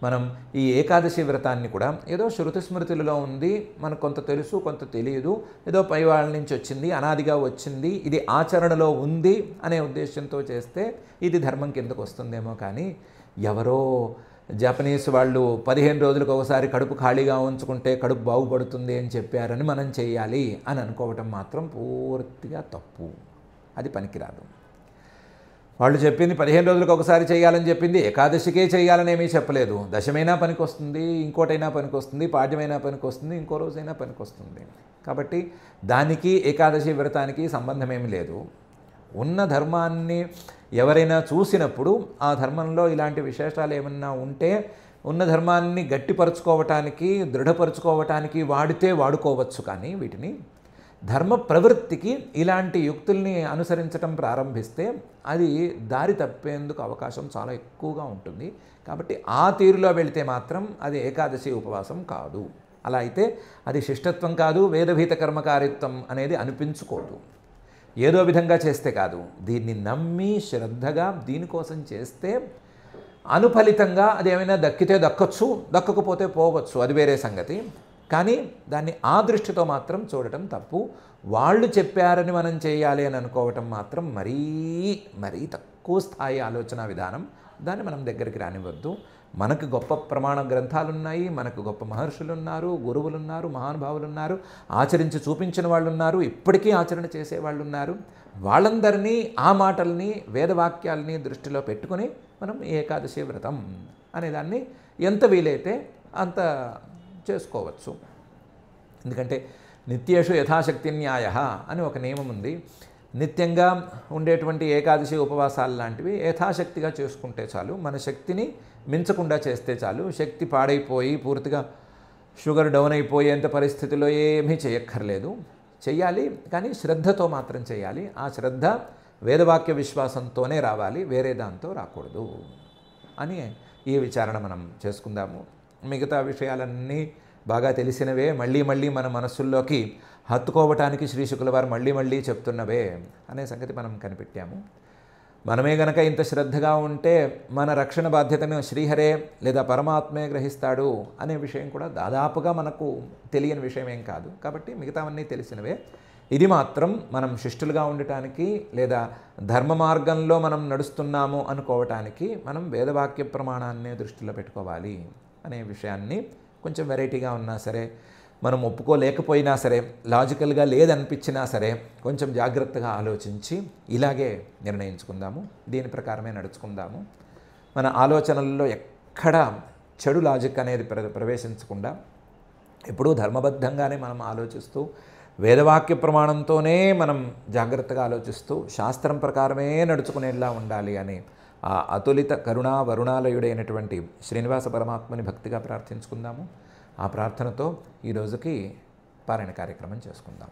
మనం ఈ ఏకాదశి వ్రతాన్ని కూడా ఏదో శృతి స్మృతులలో ఉంది, మనకు కొంత తెలుసు కొంత తెలియదు, ఏదో పై వాళ్ళ నుంచి వచ్చింది, అనాదిగా వచ్చింది, ఇది ఆచరణలో ఉంది అనే ఉద్దేశంతో చేస్తే ఇది ధర్మం కిందకు వస్తుందేమో. కానీ ఎవరో జపనీస్ వాళ్ళు 15 రోజులకు ఒకసారి కడుపు ఖాళీగా ఉంచుకుంటే కడుపు బాగుపడుతుంది అని చెప్పారని మనం చేయాలి అని అనుకోవటం మాత్రం పూర్తిగా తప్పు. అది పనికిరాదు. వాళ్ళు చెప్పింది 15 రోజులకు ఒకసారి చేయాలని చెప్పింది, ఏకాదశికే చేయాలని ఏమీ చెప్పలేదు. దశమైనా పనికొస్తుంది, ఇంకోటైనా పనికొస్తుంది, పాడ్యమైనా పనికొస్తుంది, ఇంకో రోజైనా పనికొస్తుంది. కాబట్టి దానికి ఏకాదశి వ్రతానికి సంబంధం ఏమీ లేదు. ఉన్న ధర్మాన్ని ఎవరైనా చూసినప్పుడు ఆ ధర్మంలో ఇలాంటి విశేషాలు ఏమన్నా ఉంటే ఉన్న ధర్మాన్ని గట్టిపరుచుకోవటానికి, దృఢపరుచుకోవటానికి వాడితే వాడుకోవచ్చు. కానీ వీటిని ధర్మ ప్రవృత్తికి ఇలాంటి యుక్తుల్ని అనుసరించటం ప్రారంభిస్తే అది దారి తప్పేందుకు అవకాశం చాలా ఎక్కువగా ఉంటుంది. కాబట్టి ఆ తీరులో వెళితే మాత్రం అది ఏకాదశి ఉపవాసం కాదు. అలా అయితే అది శిష్టత్వం కాదు, వేదభీత కర్మకారిత్వం అనేది అనిపించుకోదు. ఏదో విధంగా చేస్తే కాదు, దీన్ని నమ్మి శ్రద్ధగా దీనికోసం చేస్తే అనుఫలితంగా అది ఏమైనా దక్కితే దక్కచ్చు, దక్కకపోతే పోవచ్చు, అది వేరే సంగతి. కానీ దాన్ని ఆ దృష్టితో మాత్రం చూడటం తప్పు. వాళ్ళు చెప్పారని మనం చేయాలి అని అనుకోవటం మాత్రం మరీ మరీ తక్కువ స్థాయి ఆలోచన విధానం. దాన్ని మనం దగ్గరికి రానివ్వద్దు. మనకు గొప్ప ప్రమాణ గ్రంథాలు ఉన్నాయి, మనకు గొప్ప మహర్షులు ఉన్నారు, గురువులు ఉన్నారు, మహానుభావులు ఉన్నారు, ఆచరించి చూపించిన వాళ్ళు ఉన్నారు, ఇప్పటికీ ఆచరణ చేసేవాళ్ళు ఉన్నారు. వాళ్ళందరినీ ఆ మాటల్ని వేదవాక్యాలని దృష్టిలో పెట్టుకొని మనం ఏకాదశి వ్రతం అనేదాన్ని ఎంత వీలైతే అంత చేసుకోవచ్చు. ఎందుకంటే నిత్యేషు యథాశక్తి న్యాయ అని ఒక నియమం ఉంది. నిత్యంగా ఉండేటువంటి ఏకాదశి ఉపవాసాలు లాంటివి యథాశక్తిగా చేసుకుంటే చాలు, మన శక్తిని మించకుండా చేస్తే చాలు. శక్తి పాడైపోయి పూర్తిగా షుగర్ డౌన్ అయిపోయేంత పరిస్థితిలో ఏమీ చేయక్కర్లేదు. చెయ్యాలి, కానీ శ్రద్ధతో మాత్రం చేయాలి. ఆ శ్రద్ధ వేదవాక్య విశ్వాసంతోనే రావాలి, వేరే దాంతో రాకూడదు అని ఈ విచారణ మనం చేసుకుందాము. మిగతా విషయాలన్నీ బాగా తెలిసినవే, మళ్ళీ మళ్ళీ మన మనస్సుల్లోకి హత్తుకోవటానికి శ్రీ శుకుల వారు మళ్ళీ మళ్ళీ చెప్తున్నవే అనే సంగతి మనం కనిపెట్టాము. మనమే గనక ఇంత శ్రద్ధగా ఉంటే మన రక్షణ బాధ్యతను శ్రీహరే లేదా పరమాత్మే గ్రహిస్తాడు అనే విషయం కూడా దాదాపుగా మనకు తెలియని విషయం ఏం కాదు. కాబట్టి మిగతావన్నీ తెలిసినవే. ఇది మాత్రం మనం శిష్టులుగా ఉండటానికి లేదా ధర్మ మార్గంలో మనం నడుస్తున్నాము అనుకోవటానికి మనం వేదవాక్య ప్రమాణాన్నే దృష్టిలో పెట్టుకోవాలి అనే విషయాన్ని కొంచెం వెరైటీగా ఉన్నా సరే, మనం ఒప్పుకోలేకపోయినా సరే, లాజికల్గా లేదనిపించినా సరే కొంచెం జాగ్రత్తగా ఆలోచించి ఇలాగే నిర్ణయించుకుందాము, దీని ప్రకారమే నడుచుకుందాము. మన ఆలోచనల్లో ఎక్కడ చెడు లాజిక్ అనేది ప్రవేశించకుండా ఎప్పుడూ ధర్మబద్ధంగానే మనం ఆలోచిస్తూ వేదవాక్య ప్రమాణంతోనే మనం జాగ్రత్తగా ఆలోచిస్తూ శాస్త్రం ప్రకారమే నడుచుకునేలా ఉండాలి అని ఆ అతులిత కరుణా వరుణాలయుడైనటువంటి శ్రీనివాస పరమాత్మని భక్తిగా ప్రార్థించుకుందాము. ఆ ప్రార్థనతో ఈరోజుకి పారాయణ కార్యక్రమం చేసుకుందాం.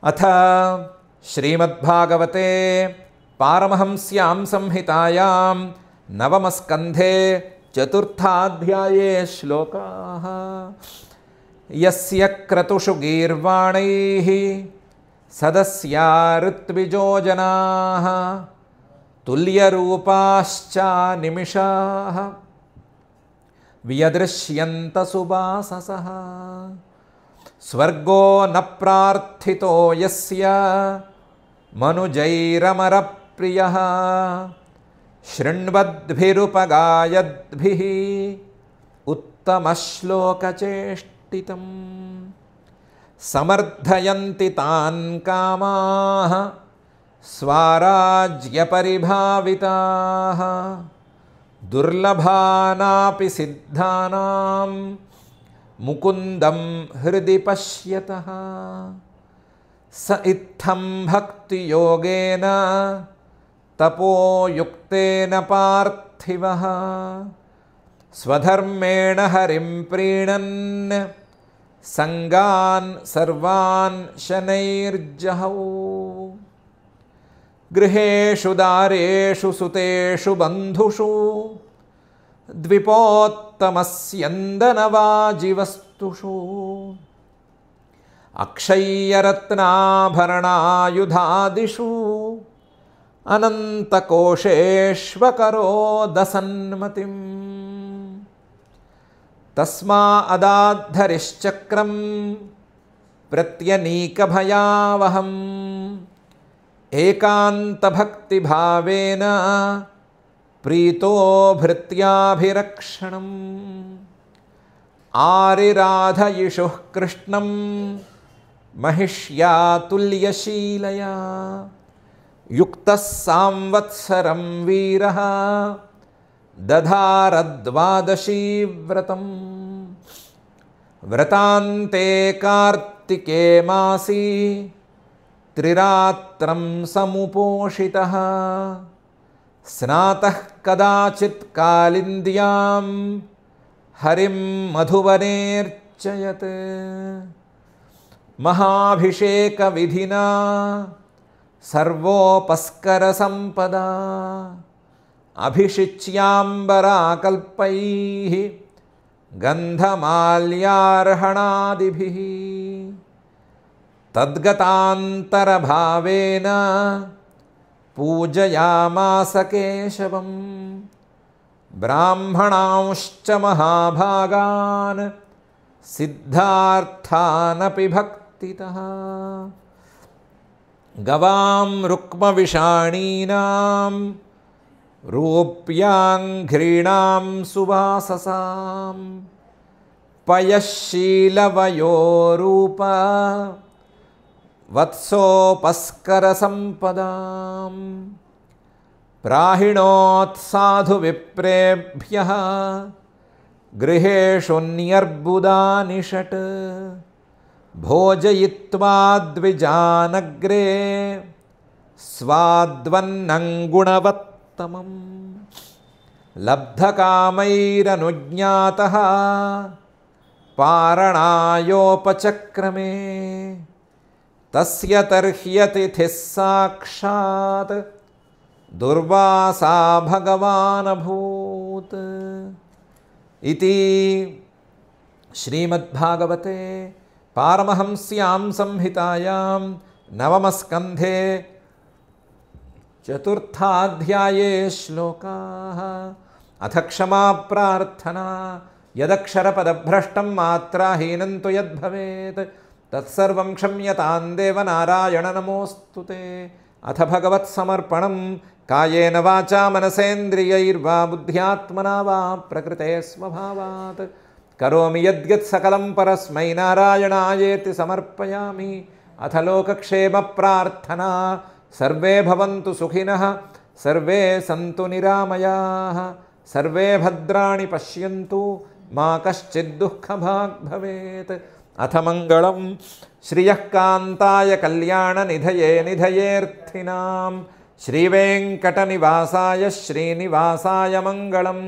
అథ శ్రీమద్భాగవతే పారమహంస్యాం సంహితాయాం నవమస్కంధే చతుర్థాధ్యాయే శ్లోకాః. యస్య క్రతుషు గీర్వాణైః సదస్యా ఋత్విజో జనాః తుల్యరూపాశ్చ నిమిషాః వ్యదృశ్యంత సువాససః. స్వర్గో న ప్రార్థితో యస్య మనుజైరమరప్రియః శృణ్వద్భిరుపగాయద్భిః ఉత్తమశ్లోకచేష్టితం. సమర్థయంతి తాన్ కామాః స్వరాజ్యపరిభావితాః దుర్లభానాపి సిద్ధానాం ముకుందం హృది పశ్యతః. స ఇత్థం భక్తియోగేన తపోయుక్తేన పార్థివః స్వధర్మేణ హరిం ప్రీణన్ సంగాన్ సర్వాన్ శనైర్జహౌ. గృహేషు దారేషు సుతేషు బంధుషు ద్విపోత్తమస్యందనవాజివస్తుషు అక్షయ్యరత్నాభరణాయుధాదిషు అనంతకోశేష్వకరోదసన్మతిం. తస్మా అదాద్ధరిశ్చక్రం ప్రత్యనీకభయావహం ఏకాంతభక్తిభావేన ప్రీతో భృత్యాభిరక్షణం. ఆరిరాధయిషుః కృష్ణం మహిష్యా తుల్యశీలయా యుక్తః సాంవత్సరం వీరః దధారద్వాదశీ వ్రతం. వ్రతాంతే కార్తికే మాసీ త్రిరాత్రం సముపోషితః స్నాతః కదాచిత్ కాళింద్యాం హరిం మధువనేర్చయత్. మహాభిషేక విధినా సర్వోపస్కర సంపదా అభిషిచ్యాంబరాకల్పైః గంధమాల్యార్హణాదిభిః తద్గతాంతరభావేన పూజయామాస కేశవం బ్రాహ్మణాంశ్చ మహాభాగాన్ సిద్ధార్థానపి భక్తితః గవాం రుక్మవిషాణీనాం రూప్యాంఘ్రీణాం సువాససాం పయశీలవయోరూప వత్సోపస్కర సంపదాం ప్రాహిణోత్సాధు విప్రేభ్యః గృహేషు న్యర్బుదానిషట్ భోజయిత్వా ద్విజానగ్రే స్వాద్వన్నం గుణవత్తమం లబ్ధకామైరనుజ్ఞాతః పారణాయోపచక్రమే తస్య తర్హ్యతిథిః సాక్షాత్ దుర్వాసా భగవానభూత్ ఇతి శ్రీమద్భాగవతే పారమహంస్యాం సంహితాయాం నవమస్కంధే చతుర్థాధ్యాయే శ్లోకాః అథ క్షమా ప్రార్థనా యదక్షరపదభ్రష్టం మాత్రాహీనం తు యద్భవేత్ తత్సర్వం క్షమ్యతాం దేవ నారాయణ నమోస్తుతే అథ భగవత్సమర్పణం కాయేన వాచా మనసేంద్రియైర్వా బుద్ధ్యాత్మనా వా ప్రకృతే స్వభావాత్ కరోమి యద్యత్ సకలం పరస్మై నారాయణాయేతి సమర్పయామి అథ లోకక్షేమ ప్రార్థనా సర్వే భవంతు సుఖినః సర్వే సంతు నిరామయాః సర్వే భద్రాణి పశ్యంతు మా కశ్చిద్ దుఃఖభాగ్ భవేత్ అథ మంగళం శ్రియః కాంతాయ కళ్యాణ నిధయే నిధయేర్థినాం శ్రీవేంకటనివాసాయ శ్రీనివాసాయ మంగళం.